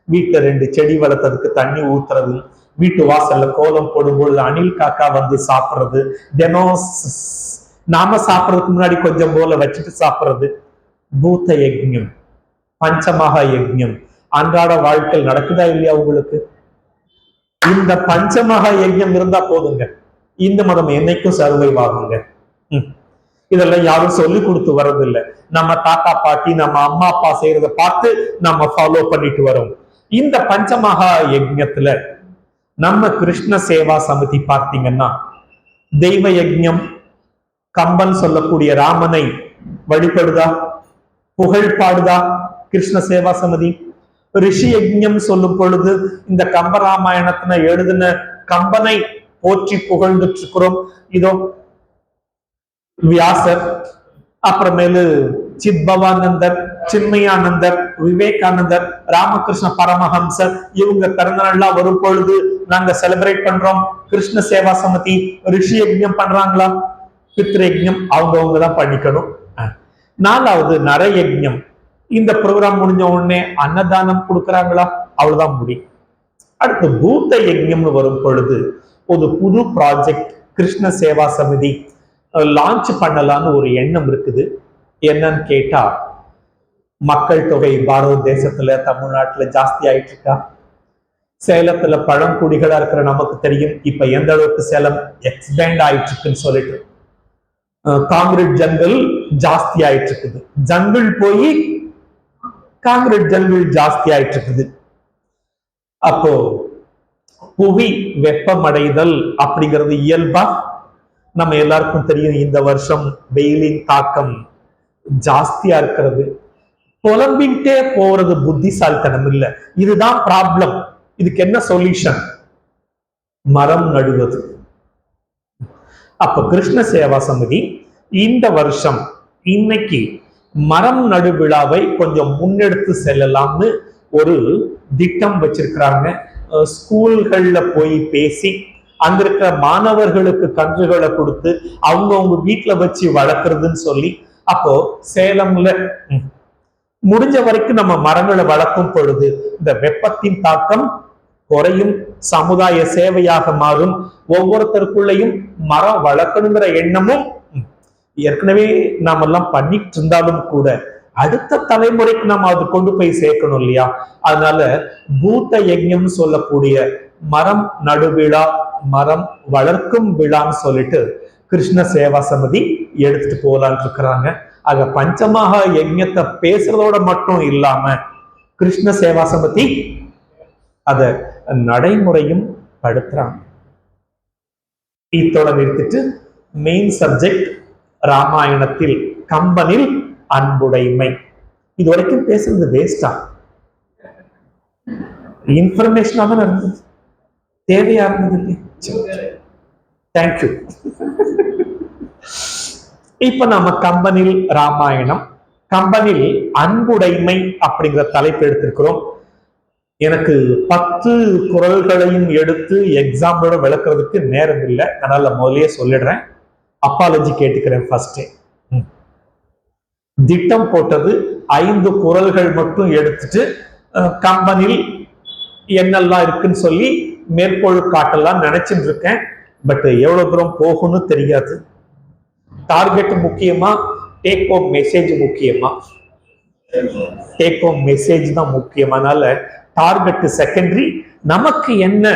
வீட்டுல 2 செடி வளர்த்ததுக்கு தண்ணி ஊத்துறது, வீட்டு வாசல்ல கோலம் போடும்பொழுது அணில் காக்கா வந்து சாப்பிடுறது, தினம் நாம சாப்பிடறதுக்கு முன்னாடி கொஞ்சம் போல வச்சுட்டு சாப்பிடுறது பூத்த யஜ்ஞம். பஞ்சமகா யஜ்ஞம் அன்றாட வாழ்க்கையில் நடக்குதா இல்லையா உங்களுக்கு? இந்த பஞ்சமகா யஜ்ஞம் இருந்தா போதுங்க, இந்த மதம் என்னைக்கும் சர்வைவ் ஆகுங்க. இதெல்லாம் யாரும் சொல்லி கொடுத்து வர்றதில்லை. நம்ம தாத்தா பாட்டி நம்ம அம்மா அப்பா செய்யறத பார்த்து நம்ம ஃபாலோ பண்ணிட்டு வரோம். இந்த பஞ்சமகா யஜ்ஞத்துல நம்ம கிருஷ்ண சேவா சமிதி பார்த்தீங்கன்னா தெய்வ யஜ்ஞம், கம்பன் சொல்லக்கூடிய ராமனை வழிபடுதா, புகழ் பாடுதா கிருஷ்ண சேவா சமிதி. ரிஷி யஜ்ஞம் சொல்லும் பொழுது இந்த கம்பராமாயணத்தின எழுதின கம்பனை போற்றி புகழ்ந்துட்டு இருக்கிறோம். இதோ வியாசர், அப்புறமேலு சித்பவானந்தர், சின்மயானந்தர், விவேகானந்தர், ராமகிருஷ்ண பரமஹம்சர், இவங்க பிறந்த நாள்லாம் வரும் பொழுது நாங்க செலிப்ரேட் பண்றோம். கிருஷ்ண சேவா சமிதி ரிஷி யஜ்ஞம் பண்றாங்களா? பித்ரு யஜ்ஞம் அவங்கவுங்க தான் பண்ணிக்கணும். 4வது நர யஜ்ஞம். இந்த ப்ரோக்ராம் முடிஞ்ச உடனே அன்னதானம் கொடுக்கறாங்களா? அவ்வளவுதான் முடியும். அடுத்து பூத்த யஜ்ஞம்னு வரும் பொழுது ஒரு புது ப்ராஜெக்ட் கிருஷ்ண சேவா சமிதி லான்ச் பண்ணலான்னு ஒரு எண்ணம் இருக்குது. என்னன்னு கேட்டா மக்கள் தொகை பாரத தேசத்துல தமிழ்நாட்டுல ஜாஸ்தி ஆயிட்டு இருக்கா? சேலத்துல பழங்குடிகளா இருக்கிற நமக்கு தெரியும் இப்ப எந்த அளவுக்கு சேலம் எக்ஸ்பேண்ட் ஆயிட்டு இருக்குன்னு சொல்லிட்டு. காங்கிரீட் ஜங்கிள் ஜாஸ்தி ஆயிட்டு இருக்குது, ஜங்கிள் போய் காங்கிரீட் ஜங்கிள் ஜாஸ்தி ஆயிட்டு இருக்குது. அப்போ புவி வெப்பமடைதல் அப்படிங்கிறது இயல்பா? நம்ம எல்லாருக்கும் தெரியும் இந்த வருஷம் வெயிலின் தாக்கம் ஜாஸ்தியா இருக்கிறது. புலம்பின்ட்டே போறது புத்திசாலித்தனம் இல்ல, இதுதான் ப்ராப்ளம். இதுக்கு என்ன சொல்யூஷன்? மரம் நடுவது. அப்ப கிருஷ்ண சேவா சமிதி இந்த வருஷம் இன்னைக்கு மரம் நடு விழாவை கொஞ்சம் முன்னெடுத்து செல்லலாம்னு ஒரு திட்டம் வச்சிருக்கிறாங்க. ஸ்கூல்கள்ல போய் பேசி அங்க இருக்கிற மாணவர்களுக்கு கன்றுகளை கொடுத்து அவங்க வீட்டுல வச்சு வளர்க்கறதுன்னு சொல்லி, அப்போ சேலம்ல முடிஞ்ச வரைக்கும் நம்ம மரங்களை வளர்க்கும் பொழுது இந்த வெப்பத்தின் தாக்கம் குறையும், சமுதாய சேவையாக மாறும். ஒவ்வொருத்தருக்குள்ளேயும் மரம் வளர்க்கணுங்கிற எண்ணமும் ஏற்கனவே நாம எல்லாம் பண்ணிட்டு இருந்தாலும் கூட அடுத்த தலைமுறைக்கு நம்ம அது கொண்டு போய் சேர்க்கணும் இல்லையா? அதனால பூத்த யஜ்ஞம் சொல்லக்கூடிய மரம் நடுவிழா, மரம் வளர்க்கும் விழான்னு சொல்லிட்டு கிருஷ்ண சேவா சமிதி எடுத்துட்டு போகலான் இருக்கிறாங்க. ஆக பஞ்சமகா யஜ்ஞத்தை பேசுறதோட மட்டும் இல்லாம கிருஷ்ண சேவா சமிதி அத நடைமுறையும் படுத்துறாங்க. இத்தோட நிறுத்திட்டு மெயின் சப்ஜெக்ட் ராமாயணத்தில் கம்பனில் அன்புடைமை. இது வரைக்கும் பேசுறது வேஸ்டா? இன்ஃபர்மேஷனா தான் இருந்தது, தேவையா இருந்தது. தேங்க்யூ. இப்ப நாம கம்பனில் ராமாயணம், கம்பனில் அன்புடைமை அப்படிங்கிற தலைப்பு எடுத்திருக்கிறோம். எனக்கு 10 குறள்களையும் எடுத்து எக்ஸாம்பிளோட விளக்குறதுக்கு நேரம் இல்லை, அதனால முதலே சொல்லிடுறேன், அப்பாலஜி கேட்டுக்கிறேன். ஃபர்ஸ்ட் திட்டம் போட்டது 5 குறள்கள் மட்டும் எடுத்துட்டு கம்பனில் என்னெல்லாம் இருக்குன்னு சொல்லி மேற்கோள் காட்டலாம் நினைச்சுட்டு இருக்கேன். பட் எவ்வளவு தூரம் போகும்னு தெரியாது. டார்கெட் முக்கியமா, டேக் ஹோம் மெசேஜ் முக்கியமா? டேக் ஹோம் மெசேஜ் தான் முக்கியமானால டார்கெட் செகண்டரி. நமக்கு என்ன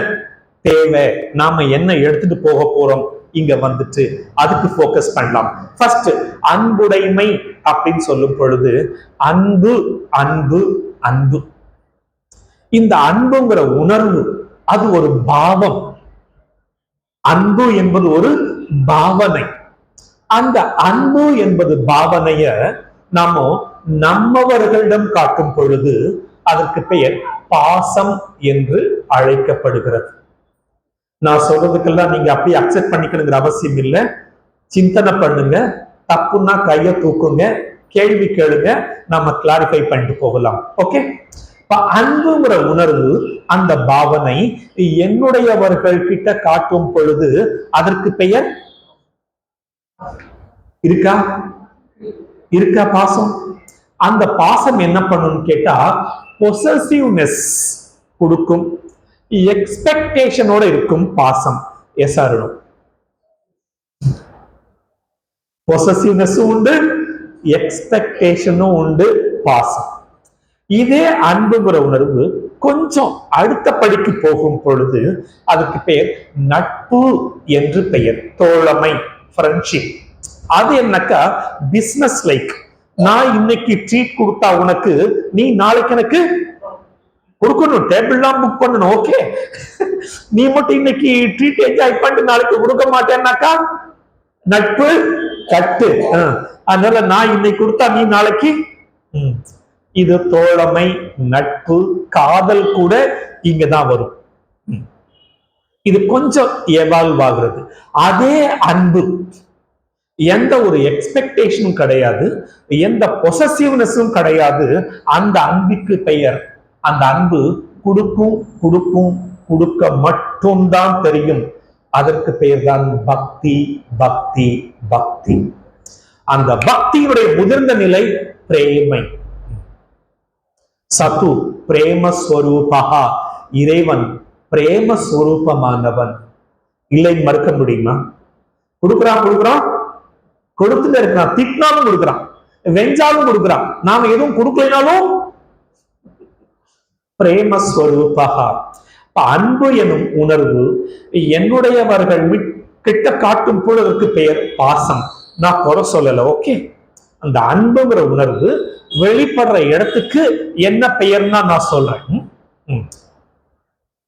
தேவை, நாம என்ன எடுத்துட்டு போக போறோம் இங்க வந்துட்டு அதுக்கு போக்கஸ் பண்ணலாம். ஃபர்ஸ்ட் அன்புடைமை அப்படின்னு சொல்லும் பொழுது அன்பு அன்பு அன்பு. இந்த அன்புங்கிற உணர்வு அது ஒரு பாவம். அன்பு என்பது ஒரு பாவனை. அந்த அன்பு என்பது பாவனைய நாம நம்மவர்களிடம் காட்டும் பொழுது அதற்கு பெயர் பாசம் என்று அழைக்கப்படுகிறது. நான் சொல்றதுக்கெல்லாம் நீங்க அப்படியே அக்செப்ட் பண்ணிக்கணுங்கிற அவசியம் இல்லை. சிந்தனை பண்ணுங்க, தப்புன்னா கையை தூக்குங்க, கேள்வி கேளுங்க, நம்ம கிளாரிஃபை பண்ணிட்டு போகலாம். ஓகே? அன்புங்கிற உணர்வு, அந்த பாவனை என்னுடையவர்கள் கிட்ட காட்டும் பொழுது அதற்கு பெயர் இருக்கா? இருக்கா பாசம்? அந்த பாசம் என்ன பண்ணும் கேட்டா பொசசிவ்னஸ் கொடுக்கும், எக்ஸ்பெக்டேஷனோட இருக்கும் பாசம். S R no? பொசசிவ்னஸும் உண்டு, எக்ஸ்பெக்டேஷனும் உண்டு, பாசம். இதே அன்புங்கிற உணர்வு கொஞ்சம் அடுத்த படிக்கு போகும் பொழுது அதுக்கு பெயர் நட்பு என்று பெயர். தோழமை, ஃப்ரெண்ட்ஷிப். அது என்னக்கா பிசினஸ் லைக். நான் இன்னைக்கு ட்ரீட் கொடுத்தா உனக்கு, நீ நாளைக்கு எனக்கு கொடுக்கணும், டேபிள்லாம் புக் பண்ணணும். ஓகே, நீ மட்டும் இன்னைக்கு ட்ரீட் என்ஜாய் பண்ணிட்டு நாளைக்கு கொடுக்க மாட்டேன்னாக்கா நட்பு கட்டு. அதனால நான் இன்னைக்கு கொடுத்தா நீ நாளைக்கு. இது தோழமை, நட்பு, காதல் கூட இங்கதான் வரும். இது கொஞ்சம் எவால்வ் ஆகுறது. அதே அன்பு எந்த ஒரு எக்ஸ்பெக்டேஷனும் கிடையாது, எந்த பொசசிவ்னஸும் கிடையாது. அந்த அன்புக்கு பெயர், அந்த அன்பு கொடுக்கும் கொடுக்கும் கொடுக்க மட்டும்தான் தெரியும். அதற்கு பெயர் தான் பக்தி. பக்தி பக்தி. அந்த பக்தியுடைய முதிர்ந்த நிலை பிரேமை. சத்து பிரேமஸ்வரூபா, இறைவன் பிரேமஸ்வரூபமானவன். இல்லை மறுக்க முடியுமா? கொடுக்குறான் கொடுக்குறான், கொடுத்துட்டு இருக்கிறான், திட்டினாலும் கொடுக்குறான். வெஞ்சாலும் கொடுக்குறான், நாம எதுவும் கொடுக்கலைனாலும் பிரேமஸ்வரூபகா. அன்பு எனும் உணர்வு என்னுடையவர்கள் கிட்ட காட்டும் பொழுதுக்கு பெயர் பாசம். நான் குறை சொல்லல, ஓகே. அந்த அன்புங்கிற உணர்வு வெளிப்படுற இடத்துக்கு என்ன பெயர்னா நான் சொல்றேன்.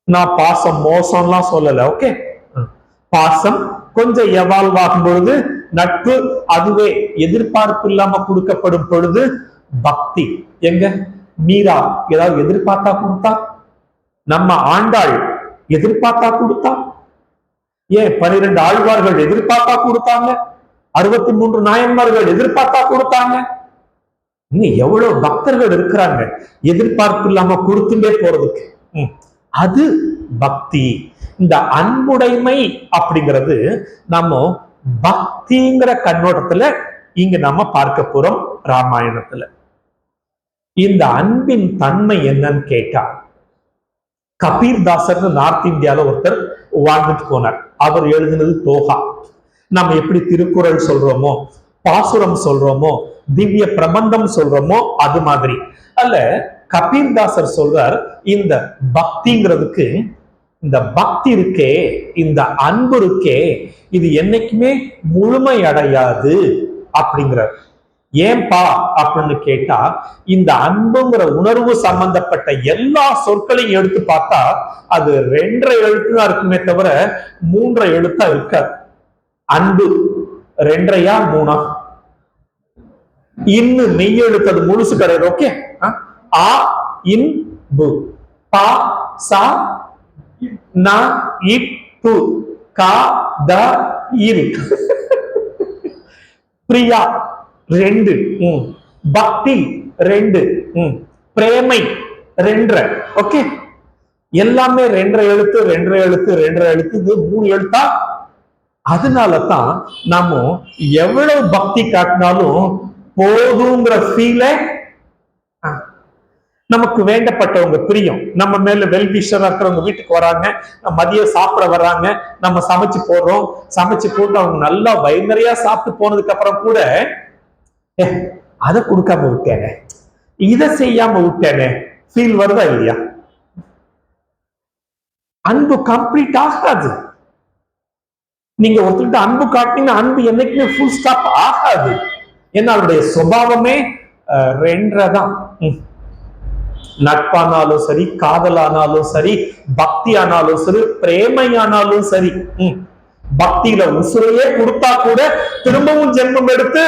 நான் பாசம் மோசம்லாம் சொல்லல, ஓகே. பாசம் கொஞ்சம் எவால்வ் ஆகும் பொழுது நட்பு, அதுவே எதிர்பார்ப்பு இல்லாம கொடுக்கப்படும் பொழுது பக்தி. எங்க மீரா ஏதாவது எதிர்பார்த்தா கொடுத்தா? நம்ம ஆண்டாள் எதிர்பார்த்தா கொடுத்தா? ஏன் 12 ஆழ்வார்கள் எதிர்பார்த்தா கொடுத்தாங்க? 63 நாயன்மார்கள் எதிர்பார்த்தா கொடுத்தாங்க? இன்னும் எவ்வளவு பக்தர்கள் இருக்கிறாங்க எதிர்பார்ப்பு இல்லாம கொடுத்துட்டே போறதுக்கு. அது பக்தி. இந்த அன்புடைமை அப்படிங்கிறது நம்ம பக்திங்கிற கண்ணோட்டத்துல இங்க நம்ம பார்க்க போறோம் ராமாயணத்துல. இந்த அன்பின் தன்மை என்னன்னு கேட்டா, கபீர்தாசர் நார்த் இந்தியால ஒருத்தர் வாழ்ந்துட்டு போனார். அவர் எழுதினது தோகா. நம்ம எப்படி திருக்குறள் சொல்றோமோ, பாசுரம் சொல்றோமோ, திவ்ய பிரபந்தம் சொல்றோமோ, அது மாதிரி அல்ல. கபீர்தாசர் சொல்றார், இந்த பக்திங்கிறதுக்கு, இந்த பக்தி இருக்கே, இந்த அன்பு இருக்கே, இது என்னைக்குமே முழுமை அடையாது அப்படிங்கிறார். ஏன்பா அப்படின்னு கேட்டா, இந்த அன்புங்கிற உணர்வு சம்பந்தப்பட்ட எல்லா சொற்களையும் எடுத்து பார்த்தா அது 2 எழுத்து தான் இருக்குமே தவிர 3 எழுத்தா இருக்காது. அன்பு 2 3 இன்னும் மெய் எழுத்து அது முழுசு கிடையாது, ஓகே. ஆ இன் பு, பா சா நா இட் து, கா த இல், பிரியா 2, பக்தி 2, பிரேமை 2, ஓகே. எல்லாமே 2 எழுத்து 2 எழுத்து 2 எழுத்து, இது 3 எழுத்தா. அதனாலதான் நாம எவ்வளவு பக்தி காட்டினாலும் போதுங்கிற ஃபீல, நமக்கு வேண்டப்பட்டவங்க பிரியம், நம்ம மேல வெல்விஷரா இருக்கிறவங்க வீட்டுக்கு வராங்க, மதியம் சாப்பிட வர்றாங்க, நம்ம சமைச்சு போடுறோம், சமைச்சு போட்டு அவங்க நல்லா வயிறு நிறைய சாப்பிட்டு போனதுக்கு அப்புறம் கூட அதை கொடுக்காம விட்டேனே, இதை செய்யாம விட்டேனே, ஃபீல் வருதா இல்லையா? அன்பு கம்ப்ளீட் ஆகாது. நீங்க ஒருத்தர்கிட்ட அன்பு காட்டினீங்கன்னா அன்பு என்னைக்குமே ஃபுல் ஸ்டாப் ஆகாது. ஏன்னா அவருடைய சுபாவமே 2 தான். நட்பானாலும் சரி, காதலானாலும் சரி, பக்தி ஆனாலும் சரி, பிரேமையானாலும் சரி. பக்தியில உசுரையே கொடுத்தா கூட திரும்பவும் ஜென்மம் எடுத்து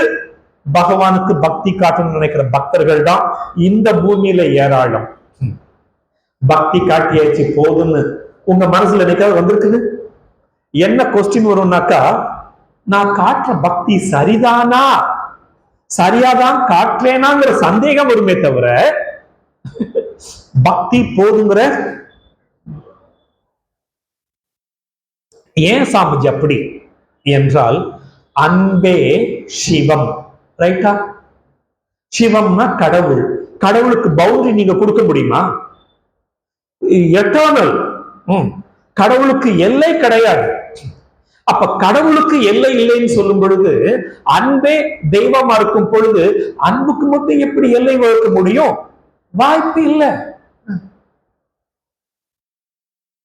பகவானுக்கு பக்தி காட்டணும்னு நினைக்கிற பக்தர்கள் தான் இந்த பூமியில ஏராளம். பக்தி காட்டியாச்சு போதுன்னு உங்க மனசுல என்னைக்காவது வந்திருக்குது? என்ன கொஸ்டின் வரும்னாக்கா, நான் காட்டுற பக்தி சரிதானா, சரியாதான் காட்டுறேனாங்கிற சந்தேகம் வருமே தவிர பக்தி போதுங்கிற. ஏன் சாமிஜி அப்படி என்றால், அன்பே சிவம், ரைட்டா? சிவம்னா கடவுள். கடவுளுக்கு பவுண்டரி நீங்க கொடுக்க முடியுமா? எட்டர்னல். கடவுளுக்கு எல்லை கிடையாது. அப்ப கடவுளுக்கு எல்லை இல்லைன்னு சொல்லும் பொழுது, அன்பே தெய்வமா இருக்கும் பொழுது அன்புக்கு மட்டும் எப்படி எல்லை வகுக்க முடியும்? வாய்ப்பு இல்லை.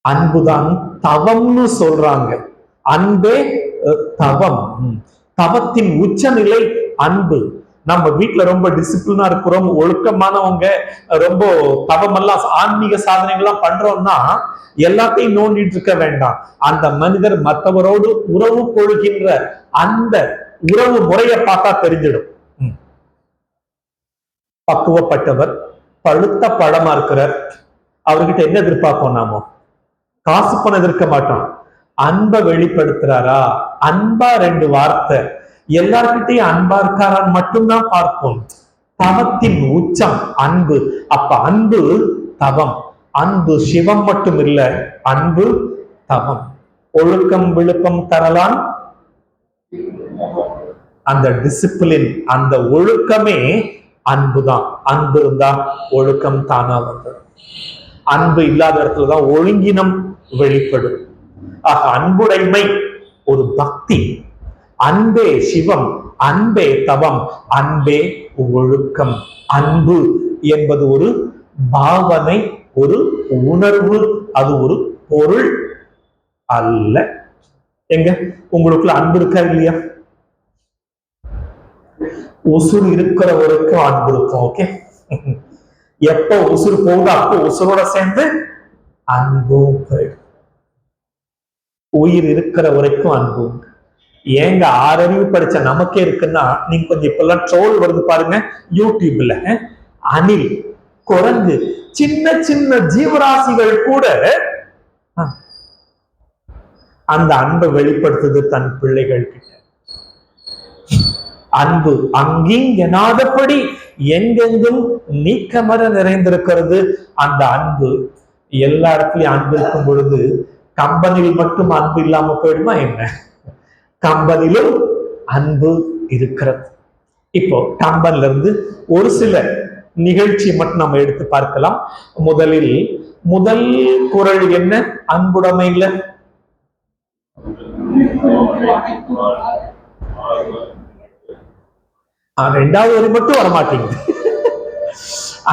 அன்புதான் தவம்னு சொல்றாங்க. அன்பே தவம், தவத்தின் உச்சநிலை அன்பு. நம்ம வீட்டுல ரொம்ப டிசிப்ளினா இருக்கிறோம், ஒழுக்கமானவங்க, ரொம்ப தவமெல்லாம் ஆன்மீக சாதனைகள்லாம் பண்றோம்னா எல்லாத்தையும் நோண்டிட்டு இருக்க வேண்டாம். அந்த மனிதர் மற்றவரோடு உறவு கொள்கின்ற அந்த உறவு முறையை பார்த்தா தெரிஞ்சிடும். பக்குவப்பட்டவர், பழுத்த பழமா இருக்கிறார், அவர்கிட்ட என்ன எதிர்பார்ப்போம்? நாம காசு பணம் எதிர்க்க மாட்டோம். அன்பை வெளிப்படுத்துறாரா, அன்பா 2 வார்த்தை, எல்லார்கிட்டையும் அன்பா இருக்காரான்னு மட்டும்தான் பார்ப்போம். தவத்தின் உச்சம் அன்பு. அப்ப அன்பு தவம். அன்பு சிவம் மட்டும் இல்ல, அன்பு தவம். ஒழுக்கம் விழுப்பம் தரலாம், அந்த டிசிப்ளின், அந்த ஒழுக்கமே அன்புதான். அன்பு இருந்தா ஒழுக்கம் தானா வந்தது. அன்பு இல்லாத இடத்துலதான் ஒழுங்கினம் வெளிப்படும். ஆக அன்புடைமை ஒரு பக்தி. அன்பே சிவம், அன்பே தவம், அன்பே ஒழுக்கம். அன்பு என்பது ஒரு பாவனை, ஒரு உணர்வு, அது ஒரு பொருள் அல்ல. எங்க உங்களுக்குள்ள அன்பு இருக்கா இல்லையா? உசுறு இருக்கிற வரைக்கும் அன்பு இருக்கும். ஓகே, எப்ப உசுறு போகுது அப்போ உசுரோட சேர்ந்து அன்பும் போயிடும். உயிர் இருக்கிற வரைக்கும் அன்பு. ஏங்க 6 அறிவு படிச்ச நமக்கே இருக்குன்னா, நீங்க கொஞ்சம் இப்பெல்லாம் ட்ரோல் வருது பாருங்க யூடியூப்ல. அணில், குரங்கு, சின்ன சின்ன ஜீவராசிகள் கூட அந்த அன்பை வெளிப்படுத்துது தன் பிள்ளைகள் கிட்ட. அன்பு அங்கிங்கெனாதபடி எங்கெங்கும் நீக்கமர நிறைந்திருக்கிறது. அந்த அன்பு எல்லா இடத்துலயும் அன்பு இருக்கும் பொழுது கம்பெனியில் மட்டும் அன்பு இல்லாம போயிடுமா என்ன? கம்பெனிலும் அன்பு இருக்கிறது. இப்போ கம்பன்ல இருந்து ஒரு சில நிகழ்ச்சி மட்டும் நம்ம எடுத்து பார்க்கலாம். முதல் குறள் என்ன? அன்புடைமையில ரெண்டாவது வரி மட்டும் வரமாட்டேங்குது.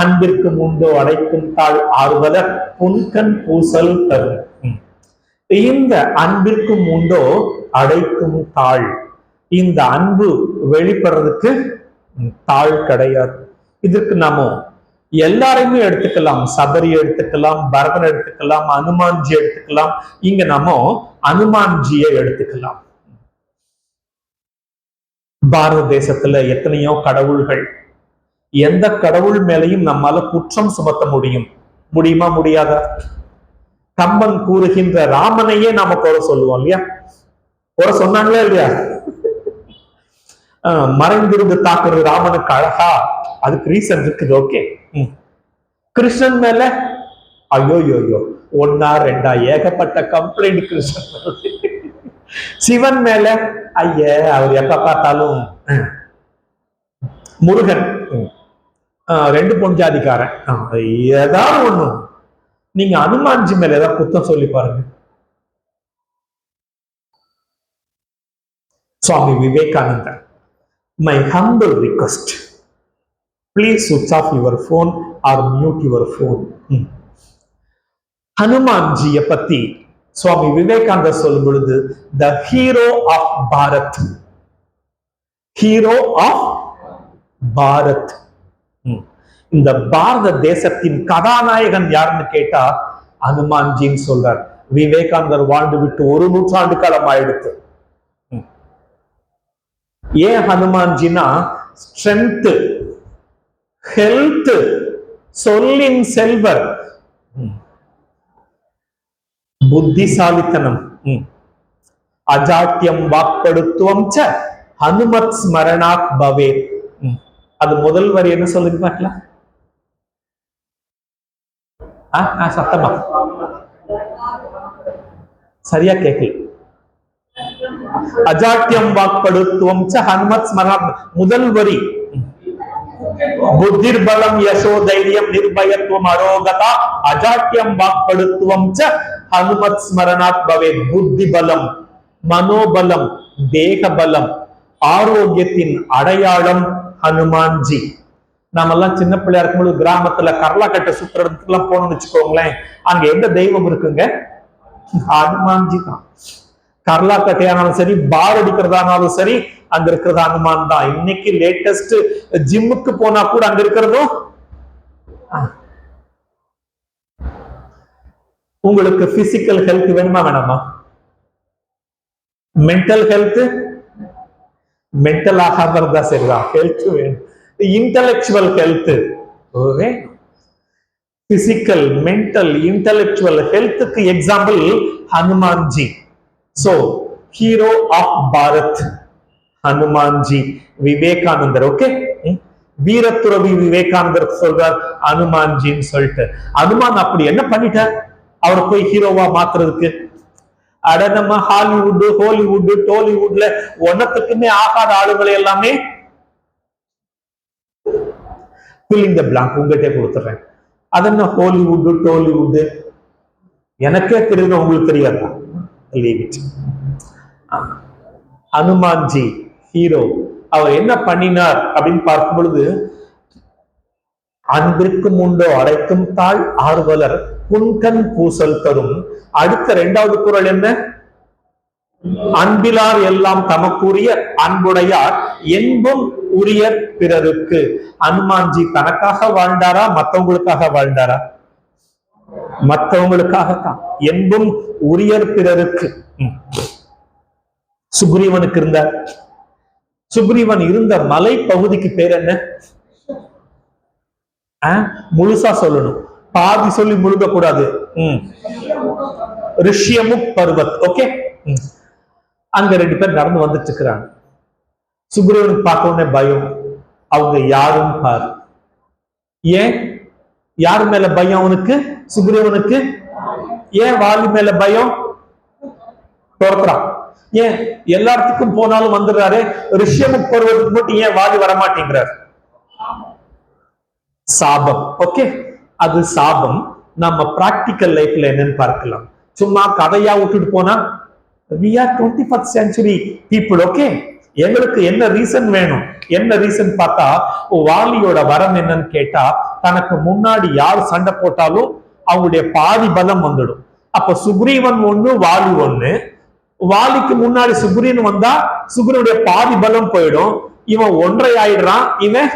அன்பிற்கு உண்டோ அடைக்கும் தாழ் ஆர்வலர் புன்கண் பூசல் தரும். இந்த அன்பிற்கும் உண்டோ அடைக்கும் தாழ். இந்த அன்பு வெளிப்படுறதுக்கு தாழ் கிடையாது. இதற்கு நாம எல்லாரையுமே எடுத்துக்கலாம். சபரி எடுத்துக்கலாம், பரதன் எடுத்துக்கலாம், அனுமான்ஜி எடுத்துக்கலாம். இங்க நாம அனுமான்ஜியை எடுத்துக்கலாம். பாரத தேசத்துல எத்தனையோ கடவுள்கள். எந்த கடவுள் மேலையும் நம்மால குற்றம் சுமத்த முடியுமா? முடியாதா? கம்பன் கூறுகின்ற ராமனையே நாம குறை சொல்லுவோம் இல்லையா? குறை சொன்னாங்களா இல்லையா? மறைந்திருந்து தாக்குறது ராமனுக்கு அழகா? அதுக்கு ரீசன் இருக்குது. ஓகே, கிருஷ்ணன் மேல ஐயோ ஒன்னா ரெண்டா ஏகப்பட்ட கம்ப்ளைண்ட் கிருஷ்ணன் மேல. சிவன் மேல ஐய அவர் எப்ப பார்த்தாலும். முருகன் 2 பொஞ்சாதிக்காரன். ஏதாவது ஒண்ணு. நீங்க அனுமான்ஜி மேல ஏதாவது குத்தம் சொல்லி பாருங்க. சுவாமி விவேகானந்தர், my humble request, please switch off your phone or mute your phone. ஹனுமான்ஜியை பத்தி சுவாமி விவேகானந்தர் சொல்லும் பொழுது the hero of Bharat, hero of Bharat. இந்த பாரத தேசத்தின் கதாநாயகன் யாருன்னு கேட்டா ஹனுமான்ஜின்னு சொல்றார். விவேகானந்தர் வாழ்ந்து விட்டு 1 நூற்றாண்டு காலம் ஆயிடுத்து. ஏன் ஹனுமான்ஜினா ஸ்ட்ரென்த், ஹெல்த், சொல்லின் செல்வர், புத்திசாலித்தனம், அஜாட்டியம் வாக்படுத்துவம் ச ஹனுமத் ஸ்மரணாத் பவே. அது முதல் வரி என்ன சொல்லுங்க பார்க்கலாம். சத்தமா சரியா கேட்கல. அஜாட்டியம் வாக்படுத்துவம் ச ஹனுமத் ஸ்மரணாத். முதல் வரி புத்திர் பலம் யசோ தைரியம் நிர்பயத்துவம் அரோகதா அஜாட்டியம் வாக்படுத்துவம் ச ஹனுமத் ஸ்மரணாத் பவே. புத்தி பலம், மனோபலம், தேக பலம், ஆரோக்கியத்தின் அடையாளம் ஹனுமான்ஜி. நாமெல்லாம் சின்ன பிள்ளையா இருக்கும்போது கிராமத்துல கரலாக்கட்டை சுத்துறதுக்கெல்லாம் போனோம்னு வச்சுக்கோங்களேன், அங்க எந்த தெய்வம் இருக்குங்க? ஹனுமான்ஜி தான். கரலாக்கட்டையானாலும் சரி, பார் அடிக்கிறதானாலும் சரி, அங்க இருக்கிறது ஹனுமான் தான். இன்னைக்கு லேட்டஸ்ட் ஜிம்முக்கு போனா கூட அங்க இருக்கிறதும். உங்களுக்கு பிசிக்கல் ஹெல்த் வேணுமா வேணாமா? மென்டல் ஹெல்த், மென்டல் ஆகாம இருந்தா சரிதான். ஹெல்த் வேணும். இன்டலெக்சுவல் ஹெல்த் வேணும். பிசிக்கல், மென்டல், இன்டலெக்சுவல் ஹெல்த்துக்கு example Hanumanji. So hero of Bharat Hanumanji. விவேகானந்தர், ஓகே, வீரத்துறவி விவேகானந்தர் சொல்றார் ஹனுமான்ஜின்னு சொல்லிட்டு. ஹனுமான் அப்படி என்ன பண்ணிட்டார் அவரை போய் ஹீரோவா மாத்துறதுக்கு? அட நம்ம ஹாலிவுட், ஹாலிவுட், டோலிவுட்ல ஒன்னத்துக்குமே ஆகாத ஆளுங்களை எல்லாமே ஃபில் தி பிளாங்க் உங்ககிட்ட கொடுத்துறேன். அது என்ன ஹாலிவுட், டோலிவுட்? எனக்கே தெரியுது, உங்களுக்கு தெரியாதா? Leave it. ஹனுமான்ஜி ஹீரோ, அவர் என்ன பண்ணினார் அப்படின்னு பார்க்கும் பொழுது, அன்பிற்கும் உண்டோ அடைக்கும் தாழ் ஆர்வலர் புன்கண் பூசல் தரும். அடுத்த இரண்டாவது குறள் என்ன? அன்பிலார் எல்லாம் தமக்குரிய அன்புடையார் என்பும் உரிய பிறருக்கு. அனுமான்ஜி தனக்காக வாழ்ந்தாரா, மத்தவங்களுக்காக வாழ்ந்தாரா? மற்றவங்களுக்காகத்தான். என்பும் உரியர் பிறருக்கு. சுக்ரீவனுக்கு இருந்தார். சுக்ரீவன் இருந்த மலை பகுதிக்கு பேர் என்ன? முழுசா சொல்லணும், பாதி சொல்லி முழுக கூடாது. ரிஷ்யமுக் பர்வத். ஓகே, அங்க 2 பேர் நடந்து வந்துட்டு இருக்கிறாங்க. சுக்ரீவனுக்கு பார்க்க உடனே பயம். அவங்க யாரும் பாரு. ஏன் யாரு மேல பயம் அவனுக்கு? சுக்ரீவனுக்கு. ஏன் வாலி மேல பயம்? துரத்துறான். ஏன் எல்லா இடத்துக்கும் போனாலும் வந்துடுறாரு, ரிஷ்யமுக் பர்வத்துக்கு மட்டும் ஏன் வாலி வரமாட்டேங்கிறார்? சாபம். ஓகே, அது சாபம். நம்ம பிராக்டிக்கல் லைஃப்ல என்னன்னு பார்க்கலாம். சும்மா கதையா விட்டுட்டு போனா, we are 21st century people. Okay, எங்களுக்கு என்ன ரீசன் வேணும்? என்ன ரீசன் பார்த்தா, வாலியோட வரம் என்னன்னு கேட்டா, தனக்கு முன்னாடி யார் சண்டை போட்டாலும் அவங்களுடைய பாதி பலம் வந்துடும். அப்ப சுக்ரீவன் ஒண்ணு, வாலி ஒண்ணு. வாலிக்கு முன்னாடி சுக்ரீவன் வந்தா சுக்ரீவனுடைய பாதி பலம் போயிடும். இவன் ஒன்றை ஆயிடுறான். இவன்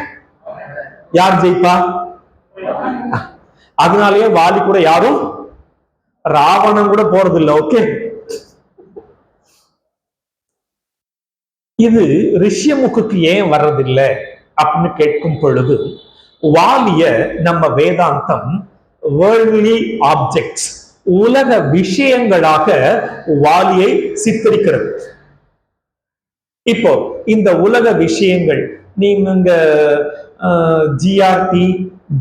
யார் ஜெயிப்பா? அதனாலேயே வாலி கூட யாரும், ராவணன் கூட போறது இல்லை. ஓகே, இது ரிஷ்யமுக்கு ஏன் வர்றதில்லை அப்படின்னு கேட்கும் பொழுது, வாலிய நம்ம வேதாந்தம் வேர்ல்ட்லி ஆப்ஜெக்ட்ஸ், உலக விஷயங்களாக வாலியை சித்தரிக்கிறது. இப்போ இந்த உலக விஷயங்கள், நீங்க ஜிஆர்டி,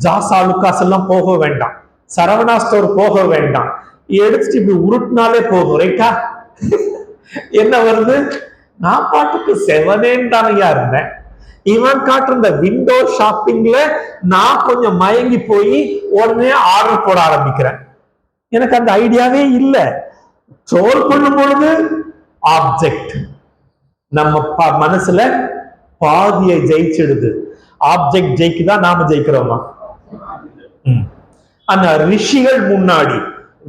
ஜாஸ் ஆலுகாஸ் எல்லாம் போக வேண்டாம், சரவணா ஸ்டோர் போக வேண்டாம், எடுத்துட்டு இப்படி உருட்டினாலே போதும். ரைட்டா? என்ன வருது? நான் பாட்டுக்கு செவனேன்னு தானையா இருந்தேன். இவன் காட்டுற இந்த விண்டோ ஷாப்பிங்ல நான் கொஞ்சம் மயங்கி போய் உடனே ஆர்டர் போட ஆரம்பிக்கிறேன். எனக்கு அந்த ஐடியாவே இல்லை. ட்ரோல் பண்ணும் பொழுது ஆப்ஜெக்ட் நம்ம மனசுல பாதியை ஜெயிச்சிடுது. ஆப்ஜெக்ட் ஜெயிக்குதா, நாம ஜெயிக்கிறோமா? அந்த ரிஷிகள் முன்னாடி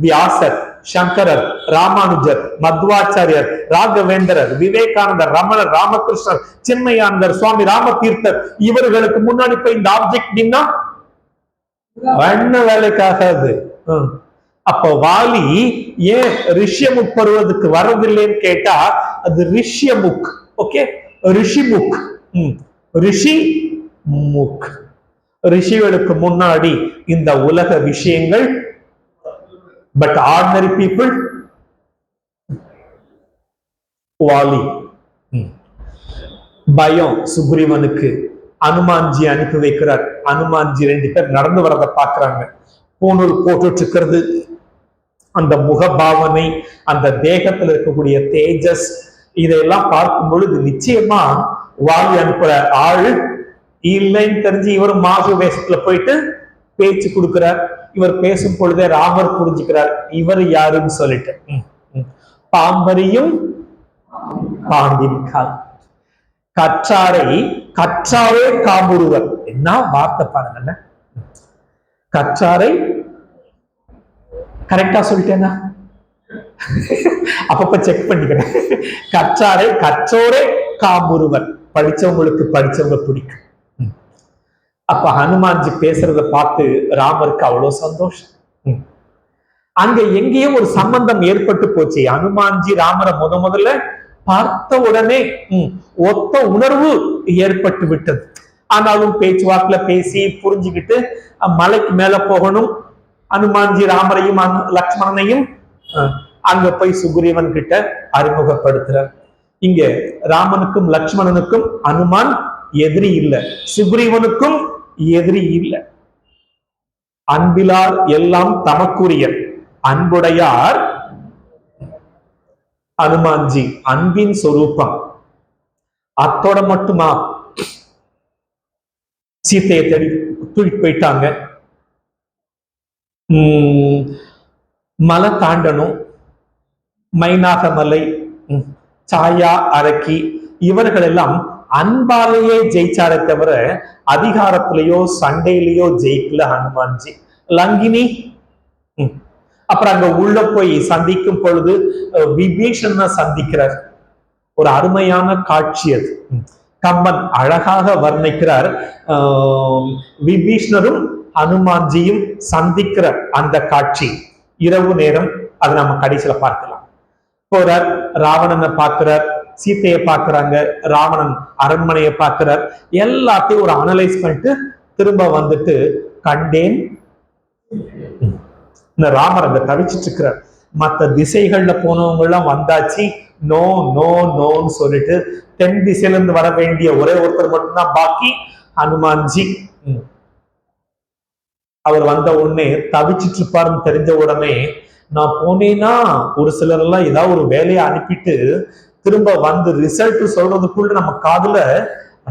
வியாசர், சங்கரர், ராமானுஜர், மத்வாச்சாரியர், ராகவேந்திரர், விவேகானந்தர், ரமணர், ராமகிருஷ்ணர், சின்மயானந்தர், சுவாமி ராமதீர்த்தர், இவர்களுக்கு முன்னாடி போய் இந்த ஆப்ஜெக்ட் நின்னா என்ன வேலைக்காகாது. அப்ப வாலி ஏன் ரிஷ்யமுக் பருவதுக்கு வரதில்லைன்னு கேட்டா, அது ரிஷ்யமுக். ஓகே, ரிஷிமுக். ரிஷி முக். ரிஷிகளுக்கு முன்னாடி இந்த உலக விஷயங்கள். But ordinary people, Vali. பயம் சுக்ரீவனுக்கு. அனுமான்ஜி அனுப்பி வைக்கிறார். அனுமான்ஜி 2 பேர் நடந்து வரதை பாக்குறாங்க. பூணூல் போட்டு இருக்கிறது, அந்த முகபாவனை, அந்த தேகத்தில் இருக்கக்கூடிய தேஜஸ், இதையெல்லாம் பார்க்கும் பொழுது நிச்சயமா வாலி அனுப்புற ஆள் இல்லைன்னு தெரிஞ்சு இவர் மாசு வேஷத்துல போயிட்டு பேச்சு கொடுக்கிறார். இவர் பேசும் பொழுதே ராமர் புரிஞ்சுக்கிறார் இவர் யாருன்னு சொல்லிட்டு. பாம்பரியும் பாண்டின் கால் கற்றாரை கற்றாவே காமுறுவர். என்ன வார்த்தை பாருங்கல்ல. கற்றாரை கரெக்டா சொல்லிட்டேன்னா அப்பப்ப செக் பண்ணிக்கிறேன். கற்றாரை கற்றோரே காமுறுவர். படிச்சவங்களுக்கு படிச்சவங்க பிடிக்கும். அப்ப ஹனுமான்ஜி பேசுறத பார்த்து ராமருக்கு அவ்வளவு சந்தோஷம். அங்க எங்கேயோ ஒரு சம்பந்தம் ஏற்பட்டு போச்சு. ஹனுமான்ஜி ராமரை முதல்ல பார்த்த உடனே ஒத்த உணர்வு ஏற்பட்டு விட்டது. ஆனாலும் பேச்சுவாக்குல பேசி புரிஞ்சுக்கிட்டு மலைக்கு மேல போகணும். ஹனுமான்ஜி ராமரையும் லக்ஷ்மணனையும் அங்க போய் சுக்ரீவன் கிட்ட அறிமுகப்படுத்துறார். இங்க ராமனுக்கும் லக்ஷ்மணனுக்கும் அனுமான் எதிரி இல்லை, சுக்ரீவனுக்கும் எதிரி இல்லை. அன்பிலார் எல்லாம் தமக்குரிய அன்புடையார். அனுமான்ஜி அன்பின் சொரூபம். அத்தோட மட்டுமா சீத்தையை தேடி தூக்கிட்டு போயிட்டாங்க. மலை தாண்டணும். மைனாக மலை, சாயா அரக்கி, இவர்கள் எல்லாம் அன்பாலேயே ஜெயிச்சாரே தவிர அதிகாரத்திலேயோ சண்டையிலேயோ ஜெயிக்கல ஹனுமான்ஜி. லங்கினி, அப்புறம் அங்க உள்ள போய் சந்திக்கும் பொழுது விபீஷணனை சந்திக்கிறார். ஒரு அருமையான காட்சி அது. கம்பன் அழகாக வர்ணிக்கிறார். விபீஷ்ணரும் ஹனுமான்ஜியும் சந்திக்கிற அந்த காட்சி இரவு நேரம். அதை நம்ம கடைசியில பார்க்கலாம். போறார், ராவணனை பார்க்கிறார், சீத்தையை பார்க்கிறாங்க, ராவணன் அரண்மனையை பார்க்கிறார். எல்லாத்தையும் ஒரு அனலைஸ் பண்ணிட்டு திரும்ப வந்துட்டு கண்டேன். இந்த ராமர் அங்க தவிச்சிட்டு இருக்கிறார். மற்ற திசைகள்ல போனவங்க எல்லாம் வந்தாச்சு, நோ நோ நோன்னு சொல்லிட்டு தென் திசையில இருந்து வர வேண்டிய ஒரே ஒருத்தர் மட்டும்தான் பாக்கி, ஹனுமான்ஜி. அவர் வந்த உடனே தவிச்சிட்டு இருப்பாருன்னு தெரிஞ்ச உடனே நான் போனேன்னா ஒரு சிலர் எல்லாம் ஏதாவது ஒரு வேலையை அனுப்பிட்டு திரும்ப வந்து ரிசல்ட் சொல்றதுக்குள்ள நம்ம காதுல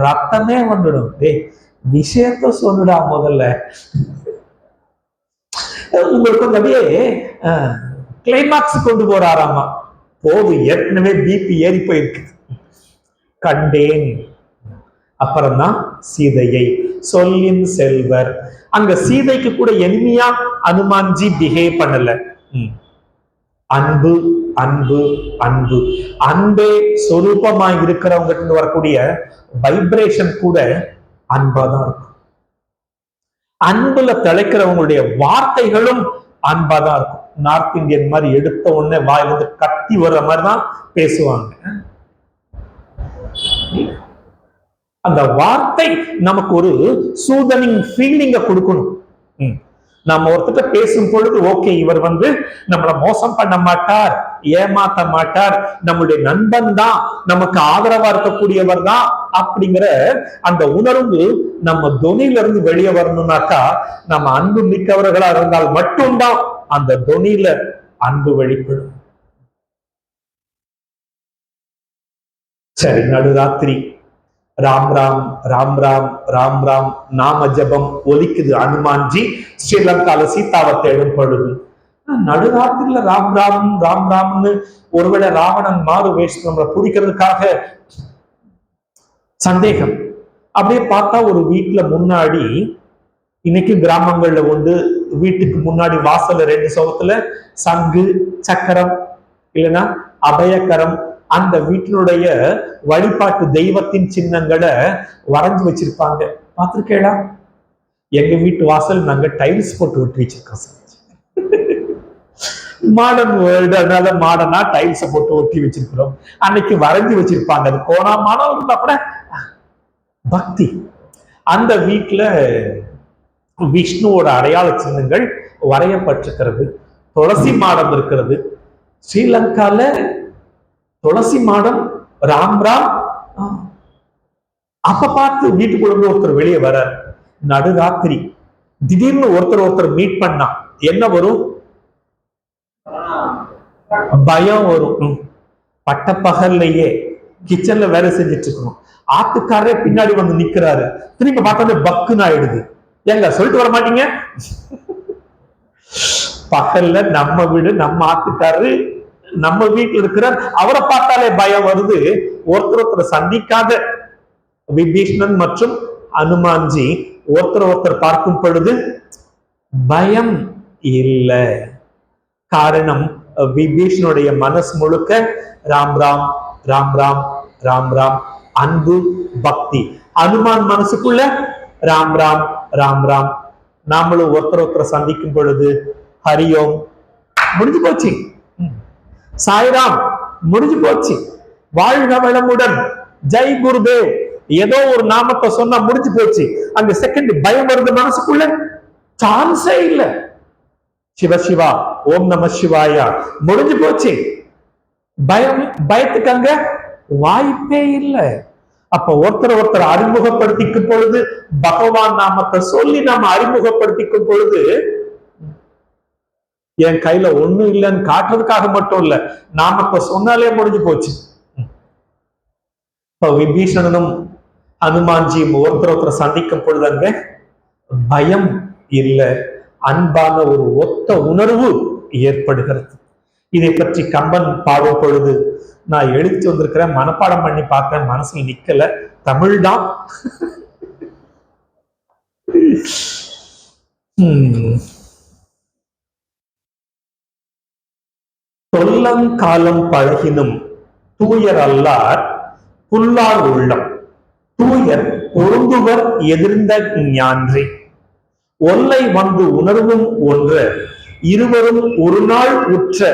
ரத்தமே வந்துடும். விஷயத்த சொல்லுடா முதல்ல. உங்களுக்கு அப்படியே கிளைமாக்ஸ் கொண்டு போறாராமா. போது ஏற்கனவே பிபி ஏறி போயிருக்கு. கண்டேன், அப்புறம்தான் சீதையை சொல்லின் செல்வர். அங்க சீதைக்கு கூட எளிமையா ஹனுமான்ஜி பிஹேவ் பண்ணல. அன்பு அன்பு அன்பு, அன்பே சொரூபமாய் இருக்கிறவங்க வரக்கூடிய வைப்ரேஷன் கூட அன்பாதான் இருக்கும். அன்புல திளைக்கிறவங்களுடைய வார்த்தைகளும் அன்பாதான் இருக்கும். நார்த் இந்தியன் மாதிரி எடுத்த உடனே வாய் வந்து கத்தி வர்ற மாதிரிதான் பேசுவாங்க. அந்த வார்த்தை நமக்கு ஒரு சூதனிங் ஃபீலிங்க கொடுக்கணும். நம்ம ஒருத்தட்ட பேசும் பொழுது ஓகே, இவர் வந்து நம்மளை மோசம் பண்ண மாட்டார், ஏமாத்த மாட்டார், நம்மளுடைய நண்பன் தான், நமக்கு ஆதரவா இருக்கக்கூடியவர் தான் அப்படிங்கிற அந்த உணர்வு நம்ம தொனியில இருந்து வெளியே வரணும்னாக்கா நம்ம அன்பு மிக்கவர்களா இருந்தால் மட்டும்தான் அந்த தொனியில அன்பு வெளிப்படும். சரி, நடுராத்திரி ராம் ராம் ராம் ராம் ராம் ராம் நாம ஜபம் ஒலிக்குது. ஹனுமான்ஜி ஸ்ரீலங்கால சீதாவை தேடும் பொழுது நடுராத்திரில ராம் ராம் ராம் ராம்னு ஒருவேளை ராவணன் மாறு வேஷம் நம்மளை பிடிக்கிறதுக்காக சந்தேகம். அப்படியே பார்த்தா ஒரு வீட்டுல முன்னாடி, இன்னைக்கு கிராமங்கள்ல வந்து வீட்டுக்கு முன்னாடி வாசல்ல 2 சுவத்துல சங்கு சக்கரம் இல்லைன்னா அபயக்கரம், அந்த வீட்டினுடைய வழிபாட்டு தெய்வத்தின் சின்னங்களை வரைஞ்சு வச்சிருப்பாங்க. பார்த்திருக்கேடா? எங்க வீட்டு வாசல் நாங்க டைல்ஸ் போட்டு ஒட்டி வச்சிருக்கோம் சார். மாடர்ன் வேர்ல்டு, அதனால மாடர்னா டைல்ஸை போட்டு ஒட்டி வச்சிருக்கிறோம். அன்னைக்கு வரைஞ்சு வச்சிருப்பாங்க. அது கோணாமானம் இருந்தா கூட பக்தி. அந்த வீட்டுல விஷ்ணுவோட அடையாள சின்னங்கள் வரையப்பட்டிருக்கிறது. துளசி மாடம் இருக்கிறது. ஸ்ரீலங்கால துளசி மாடம், ராம் ராம். அப்ப பார்த்து வீட்டுக்குள்ள ஒருத்தர் வெளியே வர, நடுராத்திரி திடீர்னு ஒருத்தர் மீட் பண்ணா என்ன வரும்? பயம் வரும். பட்டப்பகல்லையே கிச்சன்ல வேலை செஞ்சுட்டு இருக்கணும். ஆத்துக்காரரே பின்னாடி வந்து நிக்கிறாரு. திரும்பி பார்த்தா பக்குன்னு ஆயிடுது. ஏங்க சொல்லிட்டு வர மாட்டீங்க? பகல்ல நம்ம வீடு, நம்ம ஆத்துக்காரரு நம்ம வீட்டில் இருக்கிறார். அவரை பார்த்தாலே பயம் வருது. ஒருத்தர் சந்திக்காத விபீஷ்ணன் மற்றும் ஹனுமான்ஜி ஒருத்தர் பார்க்கும் பொழுது பயம் இல்லை. காரணம், விபீஷ்ணனுடைய மனசு முழுக்க ராம் ராம் ராம் ராம் ராம் ராம், அன்பு பக்தி. ஹனுமான் மனசுக்குள்ள ராம் ராம் ராம் ராம். நாமளும் ஒருத்தர் சந்திக்கும் பொழுது ஹரியோம் முடிஞ்சு போச்சு, சாய்ராம் முடிஞ்சு போச்சு, வாழ்க வளமுடன், ஜெய் குருதேவ், ஏதோ ஒரு நாமத்தை சொன்னா முடிஞ்சு போச்சு. அந்த செகண்ட் பயம் வருது மனசுக்குள்ள, சான்ஸே இல்ல. சிவ சிவா, ஓம் நம சிவாயா, முடிஞ்சு போச்சு. பயத்துக்கு அங்க வாய்ப்பே இல்லை. அப்ப ஒருத்தர் அறிமுகப்படுத்திக்கும் பொழுது, பகவான் நாமத்தை சொல்லி நாம அறிமுகப்படுத்திக்கும் பொழுது, என் கையில ஒண்ணும் இல்லைன்னு காட்டுறதுக்காக மட்டும் இல்ல, நாமத்தை சொன்னாலே முடிஞ்சு போச்சு. இப்ப விபீஷணனும் ஹனுமான்ஜியும் ஒருத்தர் சந்திக்கும் பொழுது அங்க பயம் இல்லை, அன்பான ஒரு ஒத்த உணர்வு ஏற்படுகிறது. இதை பற்றி கம்பன் பாடும் பொழுது, நான் எழுதி வந்திருக்கிறேன், மனப்பாடம் பண்ணி பார்த்தேன், மனசுல நிக்கல. தமிழ் தான். தொல்லங்காலம் பழகினும் தூயர் அல்லார் புல்லார் உள்ளம், தூயர் பொருந்துவர் எதிர்ந்த ஞான்றி, ஒல்லை வந்து உணர்வும் ஒன்று, இருவரும் ஒரு நாள் உற்ற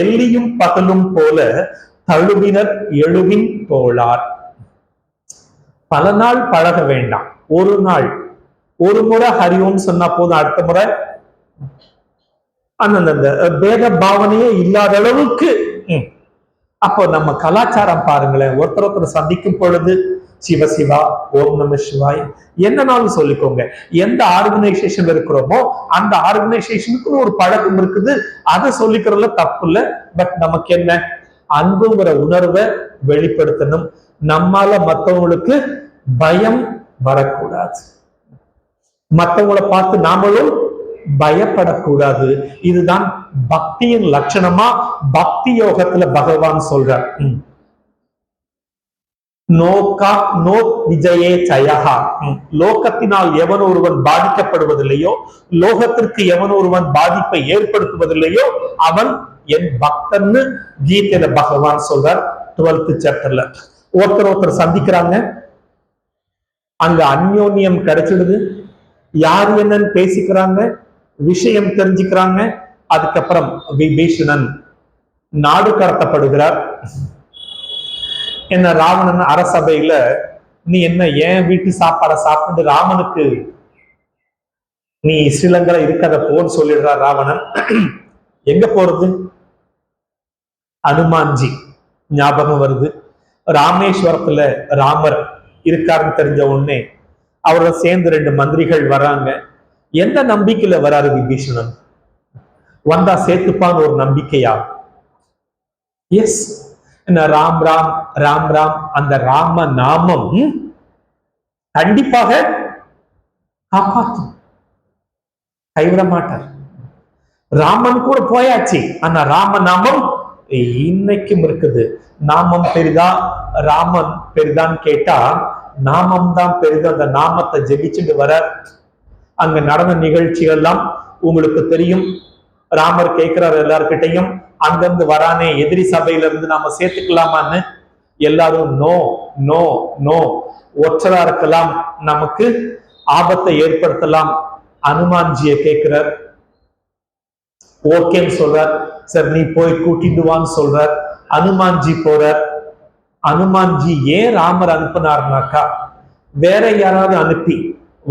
எல்லியும் பகலும் போல தழுவினர் எழுவின் தோளார். பல நாள் பழக வேண்டாம், ஒரு நாள், ஒரு முறை ஹரிஓம் சொன்னா போதும், அடுத்த முறை அந்த பேத பாவனையே இல்லாத அளவுக்கு. அப்போ நம்ம கலாச்சாரம் பாருங்களேன், ஒருத்தர் சந்திக்கும் பொழுது சிவ சிவா, ஓம் நம சிவாய் என்னன்னாலும் சொல்லிக்கோங்க. எந்த ஆர்கனைசேஷன் இருக்கிறோமோ அந்த ஆர்கனைசேஷனுக்கு ஒரு பழக்கம் இருக்குது, அதை சொல்லிக்கிறதுல தப்பு இல்லை. பட் நமக்கு என்ன, அன்புங்கிற உணர்வை வெளிப்படுத்தணும். நம்மால மற்றவங்களுக்கு பயம் வரக்கூடாது, மற்றவங்களை பார்த்து நாமளும் பயப்படக்கூடாது. இதுதான் பக்தியின் லட்சணமா பக்தி யோகத்துல பகவான் சொல்றார். நோ விஜயே ஜயஹா. லோகத்தினால் எவன் ஒருவன் பாதிக்கப்படுவதில்லையோ, லோகத்திற்கு எவன் ஒருவன் பாதிப்பை ஏற்படுத்துவதில்லையோ அவன் என் பக்தன்னு கீதையில பகவான் சொல்றார் 12th சாப்டர்ல. ஒருத்தர் சந்திக்கிறாங்க, அங்க அந்யோன்யம் கிடைச்சிடுது, யார் என்னன்னு பேசிக்கிறாங்க, விஷயம் தெரிஞ்சுக்கிறாங்க. அதுக்கப்புறம் விபீஷணன் நாடு கடத்தப்படுகிறார். என்ன ராவணன் அரசபையில நீ என்ன ஏன் வீட்டு சாப்பாடை சாப்பிட்டு ராமனுக்கு நீ ஸ்ரீலங்கா இருக்காத போன்னு சொல்லிடுறார் ராவணன். எங்க போறது, அனுமான்ஜி ஞாபகம் வருது. ராமேஸ்வரத்துல ராமர் இருக்காருன்னு தெரிஞ்ச உடனே அவரோட சேர்ந்து 2 மந்திரிகள் வராங்க. எந்த நம்பிக்கையில வராரு விபீஷணன்? வந்தா சேர்த்துப்பான்னு ஒரு நம்பிக்கையா? எஸ், ராம் ராம் ராம் ராம், அந்த ராம நாமம் கண்டிப்பாக காப்பாற்றும், கைவிட மாட்டார். ராமன் கூட போயாச்சு, ஆனா ராம நாமம் இன்னைக்கும் இருக்குது. நாமம் பெரிதா ராமன் பெரிதான்னு கேட்டா நாமம் தான் பெரிது. அந்த நாமத்தை ஜெபிச்சுட்டு வர அங்க நடந்த நிகழ்ச்சிகள்லாம் உங்களுக்கு தெரியும். ராமர் கேட்கிறார் எல்லார்கிட்டையும், அங்கிருந்து வரானே எதிரி சபையில இருந்து நாம சேர்த்துக்கலாமான்னு. எல்லாரும் நோ நோ நோ, ஒற்றரா இருக்கலாம், நமக்கு ஆபத்தை ஏற்படுத்தலாம். அனுமான்ஜியை கேட்கிறார், ஓகேன்னு சொல்றார். சரி நீ போய் கூட்டிட்டு வான்னு சொல்றார். அனுமான்ஜி போறார். அனுமான்ஜி ஏன் ராமர் அனுப்பினார்னாக்கா, வேற யாராவது அனுப்பி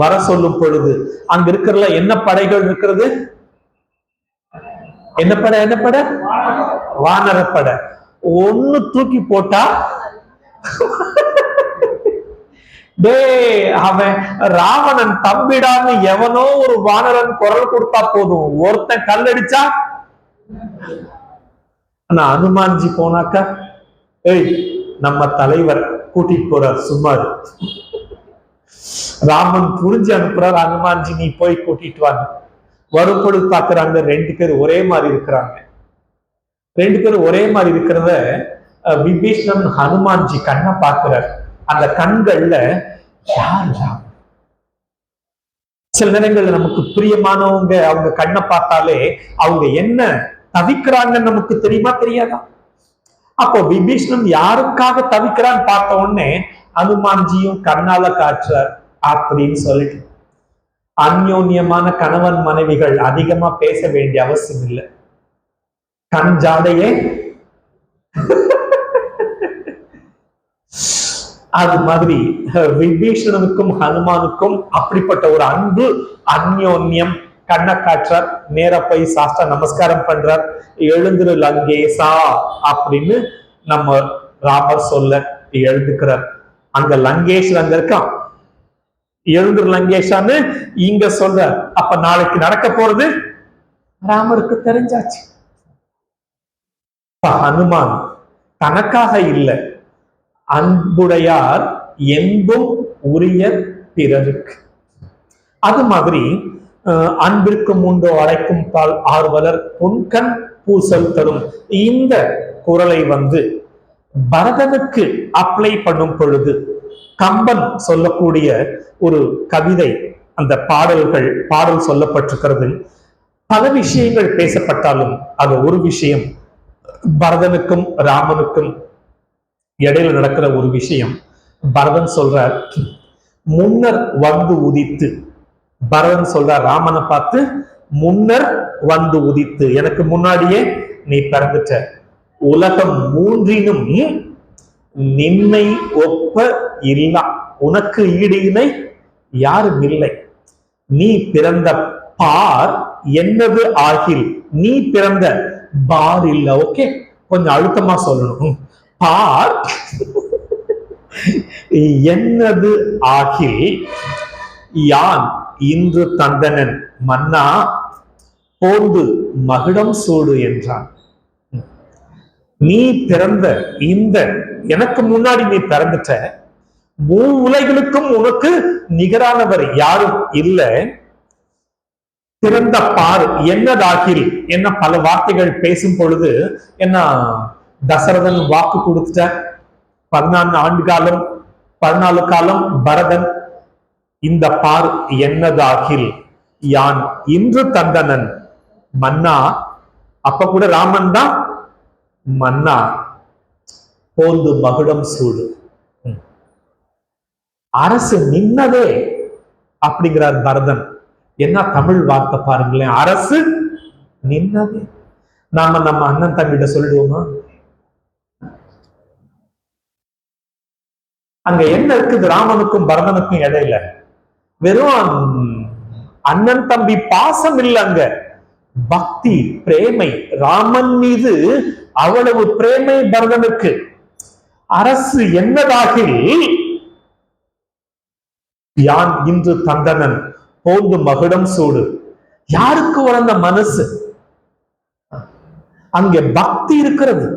வர சொல்லும் பொழுது அங்க இருக்கிற என்ன படைகள் இருக்கிறது, என்ன படை, என்ன படை, வானரப்படை. ஒண்ணு தூக்கி போட்டா டே அவன் ராவணன் தம்பிடான்னு எவனோ ஒரு வானரன் குரல் கொடுத்தா போதும், ஒருத்தன் கல்லடிச்சா. ஆனா அனுமான்ஜி போனாக்கா, ஏய் நம்ம தலைவர் கூட்டிட்டு போறார் சும்மாரு. ராமன் புரிஞ்சு அனுப்புறார், அனுமான்ஜி நீ போய் கூட்டிட்டு வாங்க. வரும் பொழுது பாக்குறாங்க 2 பேர் ஒரே மாதிரி இருக்கிறாங்க. 2 பேரும் ஒரே மாதிரி இருக்கிறத விபீஷணன் ஹனுமான்ஜி கண்ணை பார்க்கிறார். அந்த கண்கள்ல யார் ராம்? சில நேரங்கள்ல நமக்கு பிரியமானவங்க அவங்க கண்ணை பார்த்தாலே அவங்க என்ன தவிக்கிறாங்கன்னு நமக்கு தெரியுமா தெரியாதா? அப்போ விபீஷணன் யாருக்காக தவிக்கிறான்னு பார்த்த உடனே அனுமான்ஜியும் கண்ணால காட்டுறார் அப்படின்னு சொல்லிட்டு. அந்யோன்யமான கணவன் மனைவிகள் அதிகமா பேச வேண்டிய அவசியம் இல்லை. கண் ஜாடையே அது மாதிரி விபீஷணனுக்கும் ஹனுமானுக்கும் அப்படிப்பட்ட ஒரு அன்பு, அந்யோன்யம். கண்ணை காற்றார், நேர போய் சாஸ்தா நமஸ்காரம் பண்றார். எழுந்துரு லங்கேசா அப்படின்னு நம்ம ராமர் சொல்ல எழுதுக்கிறார். அங்க லங்கேஷ் அங்க இருக்கான், எழுந்துரு லங்கேஷான்னு இங்க சொல்ற. அப்ப நாளைக்கு நடக்க போறது ராமருக்கு தெரிஞ்சாச்சு. ஹனுமான் தனக்காக இல்லை, அன்புடையார் என்பும் உரிய பிறருக்கு. அது மாதிரி அன்பிற்கும் உண்டோ அழைக்கும் ஆர்வலர் பொன்கண் பூசல் தரும் இந்த குரலை பரதனுக்கு அப்ளை பண்ணும் பொழுது கம்பன் சொல்லக்கூடிய ஒரு கவிதை, அந்த பாடல் சொல்லப்பட்டிருக்கிறது. பல விஷயங்கள் பேசப்பட்டாலும் அது ஒரு விஷயம், பரதனுக்கும் ராமனுக்கும் இடையில நடக்கிற ஒரு விஷயம். பரதன் சொல்றார், முன்னர் வந்து உதித்து. பரதன் சொல்றார் ராமனை பார்த்து, முன்னர் வந்து உதித்து, எனக்கு முன்னாடியே நீ பிறந்துட்ட. உலகம் மூன்றினும் நின்னை ஒப்ப இல்லா, உனக்கு ஈடு இணை யாரும் இல்லை. நீ பிறந்த பார் என்னது ஆகில், நீ பிறந்த பார் இல்ல. ஓகே, கொஞ்சம் அழுத்தமா சொல்லணும். பார் என்னது ஆகில் யான் இன்று தந்தனன் மன்னா போந்து மகுடம் சூடு என்றான். நீ பிறந்த இந்த, எனக்கு முன்னாடி நீ பிறந்துட்ட, உலகளுக்கும் உனக்கு நிகரானவர் யாரும் இல்லை. பிறந்த பார் என்னதாகில், என்ன பல வார்த்தைகள் பேசும் பொழுது என்ன தசரதன் வாக்கு கொடுத்துட்ட, 14 ஆண்டு காலம் 14 காலம் பரதன். இந்த பார் என்னதாகில் யான் இன்று தந்தனன் மன்னா, அப்ப கூட ராமன் தான் மன்னா போந்து மகுடம் சூடு. அரசு நின்னதே அப்படிங்கிறார் பரதன். என்ன தமிழ் வார்த்தை பாருங்களேன், அரசு நின்னதே. நம்ம அண்ணன் தம்பிட்ட சொல்லிடுவோமா? அங்க என்ன இருக்குது ராமனுக்கும் பரதனுக்கும் இடையில? வெறும் அண்ணன் தம்பி பாசம் இல்ல, அங்க பக்தி, பிரேமை. ராமன் மீது அவ்வளவு பிரேமை பரதனுக்கு. அரசு என்னதாகில் யான் இன்று தந்தனன் போந்து மகுடம் சூடு. யாருக்கு வளர்ந்த மனசு? அங்கே பக்தி இருக்கிறது.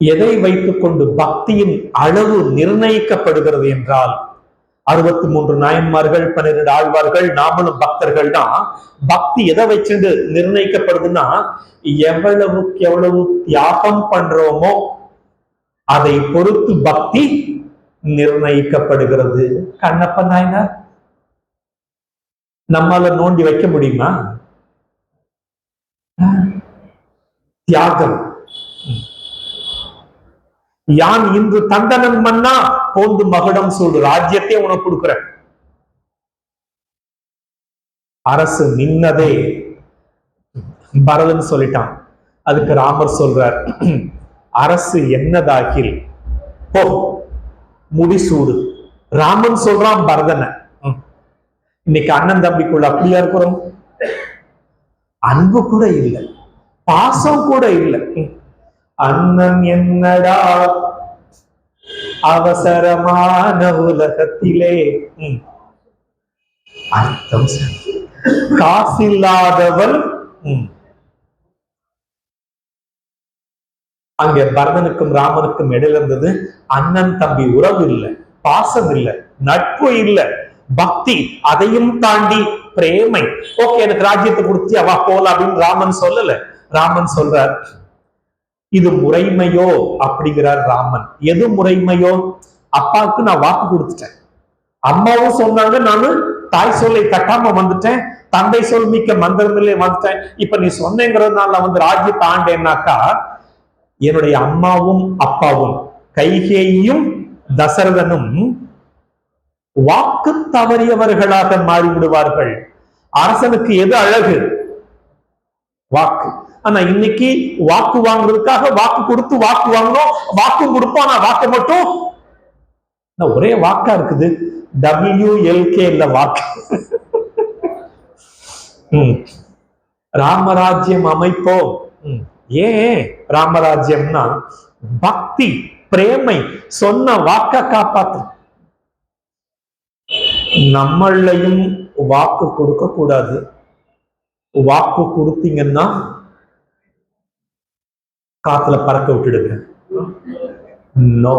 எதை வைத்துக் கொண்டு பக்தியின் அளவு நிர்ணயிக்கப்படுகிறது என்றால், 63 நாயன்மார்கள், 12 ஆழ்வார்கள், நாமளும் பக்தர்கள் தான். பக்தி எதை வச்சுட்டு நிர்ணயிக்கப்படுதுன்னா, எவ்வளவுக்கு எவ்வளவு தியாகம் பண்றோமோ அதை பொறுத்து பக்தி நிர்ணயிக்கப்படுகிறது. கண்ணப்ப நாயனார் நம்மால நோண்டி வைக்க முடியுமா? தியாகம். யான் இன்று தந்தனன் மன்னா போந்து மகுடம் சூடு, ராஜ்யத்தை உனக்கு கொடுக்கிறேன். அரசு நின்னதே பரதன் சொல்லிட்டான். அதுக்கு ராமர் சொல்றார், அரசு என்னதாகில் போ முடிசூடு. ராமன் சொல்றான் பரதனை. இன்னைக்கு அண்ணன் தம்பிக்குள்ள அப்படியா இருக்கிறோம்? அன்பு கூட இல்லை, பாசம் கூட இல்லை. அண்ணன் என்னடா அவசரமான உலகத்திலே, அர்த்தம் காசில்லாதவள். அங்க பரதனுக்கும் ராமனுக்கும் இடையில இருந்தது அண்ணன் தம்பி உறவு இல்லை, பாசம் இல்லை, நட்பு இல்லை, பக்தி. அதையும் தாண்டி பிரேமை. ஓகே, எனக்கு ராஜ்யத்தை கொடுத்து அவ போல அப்படின்னு ராமன் சொல்லல. ராமன் சொல்றார், இது முறைமையோ அப்படிங்கிறார் ராமன். எது முறைமையோ? அப்பாவுக்கு நான் வாக்கு கொடுத்துட்டேன், அம்மாவும் சொன்னாங்க, நானும் தாய் சொல்லை தட்டாம வந்துட்டேன், தந்தை சொல் மிக்க மந்திரமில்லை வந்துட்டேன். இப்ப நீ சொன்னேங்கிறதுனால ராஜ்யத்தை ஆண்டேன்னாக்கா, என்னுடைய அம்மாவும் அப்பாவும் கைகேயும் தசரதனும் வாக்கு தவறியவர்களாக மாறிவிடுவார்கள். அரசனுக்கு எது அழகு? வாக்கு. ஆனா இன்னைக்கு வாக்கு வாங்குறதுக்காக வாக்கு கொடுத்து வாக்கு வாங்கணும், வாக்கு கொடுப்போம், ஆனா வாக்கு மட்டும் ஒரே வாக்கா இருக்குது. WLK இல்ல வாக்கு. ராமராஜ்யம் அமைப்போம். ஏன் ராமராஜ்யம்னா பக்தி, பிரேமை, சொன்ன வாக்க காப்பாத்து. நம்மளையும் வாக்கு கொடுக்க கூடாது. வாக்கு கொடுத்தீங்கன்னா காத்துல பறக்க விட்டுடுங்க. நோ,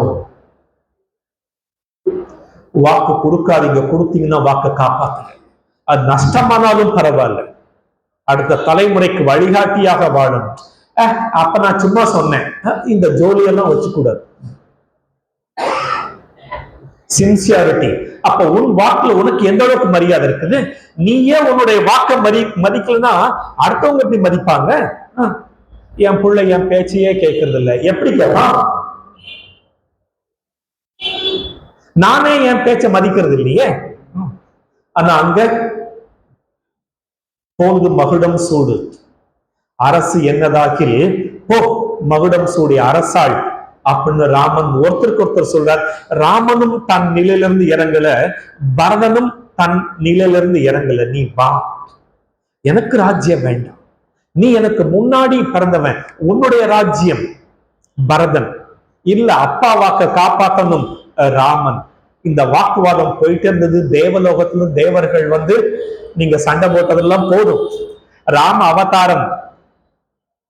வாக்கு கொடுக்காதீங்க. கொடுத்தீங்கன்னா வாக்க காப்பாத்துங்க. அது நஷ்டமானாலும் பரவாயில்ல, அடுத்த தலைமுறைக்கு வழிகாட்டியாக வாழணும். அப்ப நான் சும்மா சொன்னேன். இந்த ஜோலியெல்லாம் வச்சுக்கூடாது. சின்சியாரிட்டி. அப்ப உன் வாக்குல உனக்கு எந்த அளவுக்கு மரியாதை இருக்குது? நீயே உன்னுடைய வாக்க மதிக்கலன்னா அடுத்தவங்க எப்படி மதிப்பாங்க? என் பிள்ளை என் பேச்சையே கேட்கறது இல்லை. எப்படி கேட்பான்? நானே என் பேச்ச மதிக்கிறது இல்லையே. ஆனா அங்க போந்து மகுடம் சூடு, அரசு என்னதாக்கில் போ மகுடம் சூடி அரசாள் அப்படின்னு ராமன் ஒருத்தருக்கு ஒருத்தர் சொல்றார். ராமனும் தன் நிலையிலிருந்து இறங்கல, பரதனும் தன் நிலையிலிருந்து இறங்கல. நீ வா, எனக்கு ராஜ்யம் வேண்டாம், நீ எனக்கு முன்னாடி பிறந்தவன், உன்னுடைய ராஜ்யம். பரதன் இல்ல, அப்பா வாக்க காப்பாற்றணும் ராமன். இந்த வாக்குவாதம் போயிட்டு இருந்தது. தேவலோகத்துல தேவர்கள் வந்து நீங்க சண்டை போட்டதெல்லாம் போதும், ராம அவதாரம்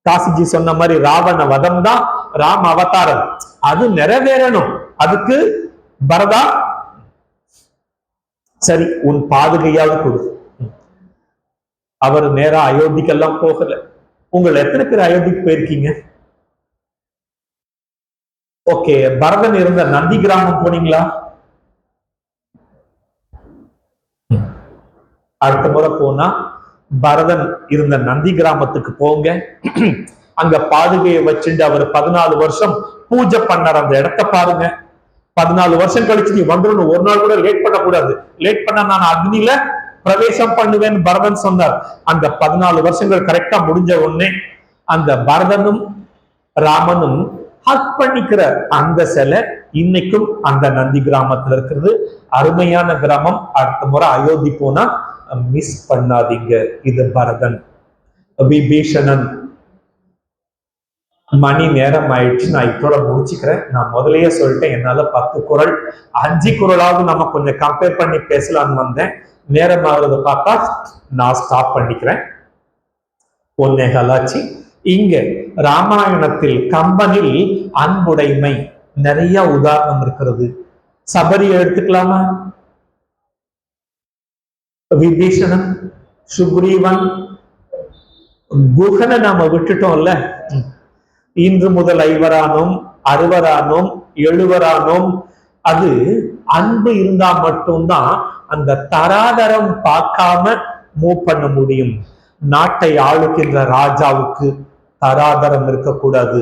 காசிஜி சொன்ன மாதிரி ராவண வதம் தான் ராம அவதாரம், அது நிறைவேறணும். அதுக்கு பரதா சரி உன் பாதுகையாவது கொடு. அவர் நேரா அயோத்திக்கெல்லாம் போகல. உங்களை எத்தனை பேர் அயோத்திக்கு போயிருக்கீங்க? ஓகே, பரதன் இருந்த நந்தி கிராமம் போனீங்களா? அடுத்த முறை போனா பரதன் இருந்த நந்தி கிராமத்துக்கு போங்க. அங்க பாதுகையை வச்சுட்டு அவர் 14 வருஷம் பூஜை பண்ணார். அந்த இடத்த பாருங்க. 14 வருஷம் கழிச்சு நீ வந்துடணும், ஒரு நாள் கூட லேட் பண்ணக்கூடாது. லேட் பண்ண நான் அக்னியில பிரவேசம் பண்ணுவேன் பரதன் சொன்னார். அந்த 14 வருஷங்கள் கரெக்டா முடிஞ்ச உடனே அந்த பரதனும் ராமனும் ஹக் பண்ணிக்கிற அந்த சிலை இன்னைக்கும் அந்த நந்தி கிராமத்துல இருக்கிறது. அருமையான கிராமம். அடுத்த முறை அயோத்தி போனா மிஸ் பண்ணாதீங்க. இது பரதன். விபீஷணன். மணி நேரம் ஆயிடுச்சு, நான் இதோட முடிச்சுக்கிறேன். நான் முதலையே சொல்லிட்டேன், என்னால 10 குறள் 5 குறளாவது நம்ம கொஞ்சம் கம்பேர் பண்ணி பேசலான்னு வந்தேன். நேரம் ஆகுறத பார்த்தா நான் ஸ்டாப் பண்ணிக்கிறேன். 1.25 ஆச்சு. இங்க ராமாயணத்தில் கம்பனில் அன்புடைமை நிறைய உதாரணம் இருக்கிறது. சபரியை எடுத்துக்கலாமா? விபீஷணன், சுக்ரீவன், குகனை நாம விட்டுட்டோம்ல. இன்று முதல் 5வரானோம், 60வரானோம், 70வரானோம். அது அன்பு இருந்தா மட்டும்தான் அந்த தராதரம் பார்க்காம மூவ் பண்ண முடியும். நாட்டை ஆளுகின்ற ராஜாவுக்கு தராதரம் இருக்கக்கூடாது,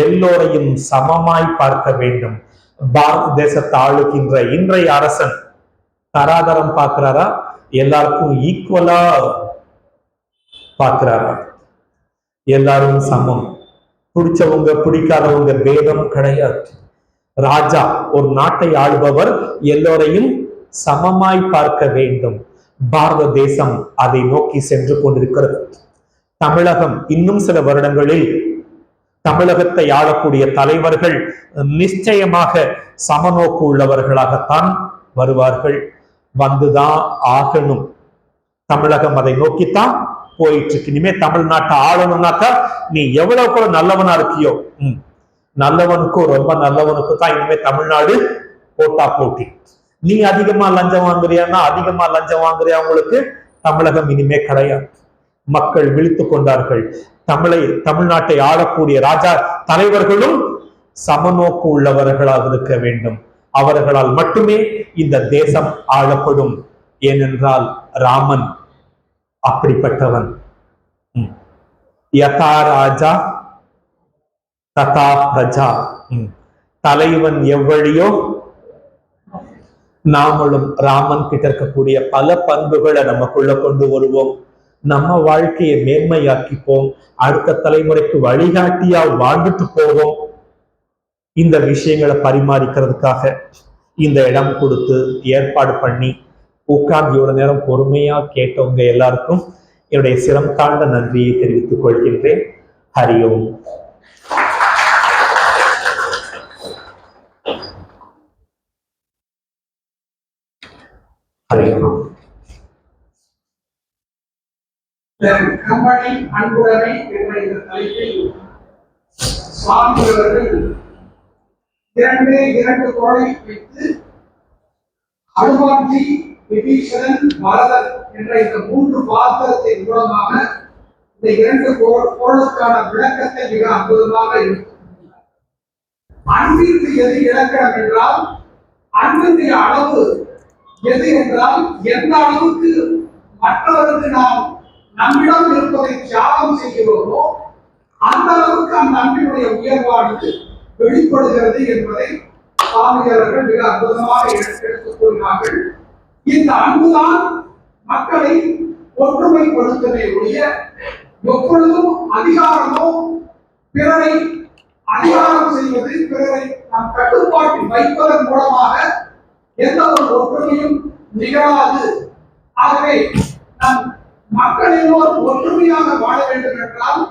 எல்லோரையும் சமமாய் பார்க்க வேண்டும். பாரத தேசத்தை ஆளுகின்ற இன்றைய அரசன் தராதரம் பார்க்கிறாரா? எல்லாருக்கும் ஈக்குவலா பார்க்கிறாரா? எல்லாரும் சமம், பிடிச்சவங்க பிடிக்காதவங்க பேதம் கிடையாது. ராஜா, ஒரு நாட்டை ஆளுபவர் எல்லோரையும் சமமாய் பார்க்க வேண்டும். பாரத தேசம் அதை நோக்கி சென்று கொண்டிருக்கிறது. தமிழகம் இன்னும் சில வருடங்களில் தமிழகத்தை ஆளக்கூடிய தலைவர்கள் நிச்சயமாக சமநோக்கு உள்ளவர்களாகத்தான் வருவார்கள். வந்துதான் ஆகணும். தமிழகம் அதை நோக்கித்தான் போயிட்டு இருக்கு. இனிமே தமிழ்நாட்டை ஆளணும்னாக்கா நீ எவ்வளவு கூட நல்லவனா இருக்கியோ, நல்லவனுக்கும் ரொம்ப நல்லவனுக்கும் தான் இனிமே தமிழ்நாடு போட்டா போட்டி. நீ அதிகமா லஞ்சம் வாங்குறியான்னா அதிகமா லஞ்சம் வாங்குறியா, உங்களுக்கு தமிழகம் இனிமே கிடையாது. மக்கள் விழித்துக் கொண்டார்கள். தமிழ்நாட்டை ஆளக்கூடிய ராஜா தலைவர்களும் சமநோக்கு உள்ளவர்களாக இருக்க வேண்டும். அவர்களால் மட்டுமே இந்த தேசம் ஆளப்படும். ஏனென்றால் ராமன் அப்படிப்பட்டவன். யதா ராஜா ததா பிரஜா. தலைவன் எவ்வழியோ நாமளும் ராமன் கிட்ட இருக்கக்கூடிய பல பண்புகளை நமக்குள்ள கொண்டு வருவோம். நம்ம வாழ்க்கையை மேன்மையாக்கிப்போம். அடுத்த தலைமுறைக்கு வழிகாட்டியா வாழ்ந்துட்டு போவோம். இந்த விஷயங்களை பரிமாறிக்கிறதுக்காக இந்த இடம் கொடுத்து ஏற்பாடு பண்ணி உட்கார்ந்து இவ்வளவு நேரம் பொறுமையா கேட்டவங்க எல்லாருக்கும் என்னுடைய சிரம் தாழ்ந்த நன்றியை தெரிவித்துக் கொள்கின்றேன். ஹரி ஓம். ஹரி ஓம். கம்பெனி அன்புடைமை என்ற இந்த தலைப்பில் சுவாமி அவர்கள் 2 கோளை வைத்து ஹனுமான்ஜி, விபீஷணன், பரதன் என்ற இந்த 3 பாத்திரத்தின் மூலமாக இந்த இரண்டு பொருளுக்கான விளக்கத்தை மிக அற்புதமாக இருக்கும். அன்பிற்கு எது இலக்கணம் என்றால், அன்பினுடைய அளவு எது என்றால், எந்த அளவுக்கு மற்றவருக்கு நாம் நம்மிடம் இருப்பதை தியாகம் செய்கிறோமோ அந்த அளவுக்கு அந்த அன்பினுடைய உயர்வானது வெளிப்படுகிறது என்பதை சுவாமியாளர்கள் மிக அற்புதமாக எடுத்துக் கொள்கிறார்கள். இந்த அன்புதான் மக்களை ஒற்றுமைப்படுத்தவே ஒழிய எப்பொழுதும் அதிகாரமோ பிறரை அதிகாரம் செய்வது, பிறரை நம் கட்டுப்பாட்டில் வைப்பதன் மூலமாக எந்த ஒரு ஒற்றுமையும் நிகழாது. ஆகவே நம் மக்கள் எல்லோரும் ஒற்றுமையாக வாழ வேண்டும் என்றால்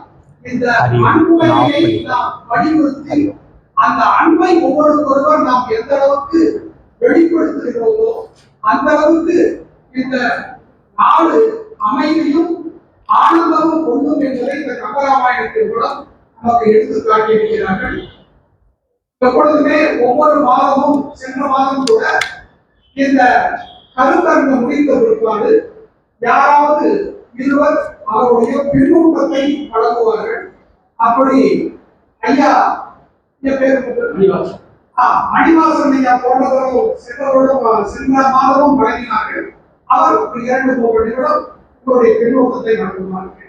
இந்த அன்புமையை நாம் வலியுறுத்தி அந்த அன்பை ஒவ்வொருவருவர் நாம் எந்த அளவுக்கு வெளிப்படுத்துகிறோமோ அந்த அளவுக்கு இந்த நாடு அமைதியும் ஆனந்தமும் கொள்ளும் என்பதை இந்த கம்பராமாயணத்தின் மூலம் நமக்கு எடுத்து காட்டியிருக்கிறார்கள். எப்பொழுதுமே ஒவ்வொரு மாதமும், சென்ற மாதம் கூட இந்த கருத்தரங்கு முடித்த பிற்பாடு யாராவது இருவர் அவருடைய பின்னூட்டத்தை வழங்குவார்கள். அப்படி ஐயா மணிவாசன் ஐயா போன்றவர்கள் சென்ற மாதமும் வழங்கினார்கள். அவர் 2-3 நிமிடம் உங்களுடைய பின்னூட்டத்தை வழங்குவார்கள்.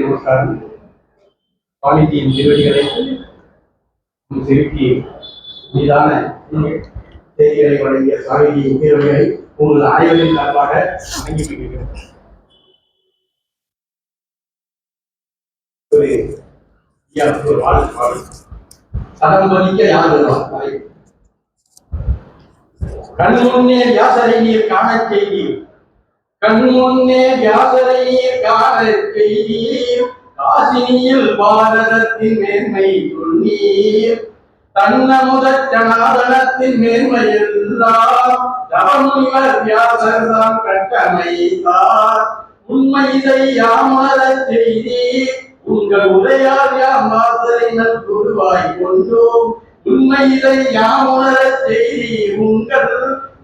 நமஸ்காரம். சுவாமிஜியின் திருவடிகளை செலுத்தி மீதான செய்திகளை வழங்கிய சுவாமிஜியின் திருவடிகளை உங்கள் அனைவரின் சார்பாக வழங்கி வருகிறேன். ஒரு வாழ்க்கை சடம் பதிக்க யார் வருவார்? கண் முன்னே வியாசரை நீர் காண செய்தீர், கண் முன்னே வியாசரை நீர் காண செய்தீர், காசினியில் பாரதத்தின் மேன்மை சொன்னீர், தன்னமுத ஜனாதனத்தின் மேன்மை எல்லாம் தவமுனிவர் வியாசர் தான் கட்டமைத்தார், உண்மை இதை யாமரச் செய்தீர், உங்கள் உரையால் யாம் வாசலை நல் குருவாய் கொண்டோம், உண்மை இதை யாமரச் செய்தீர், உங்கள்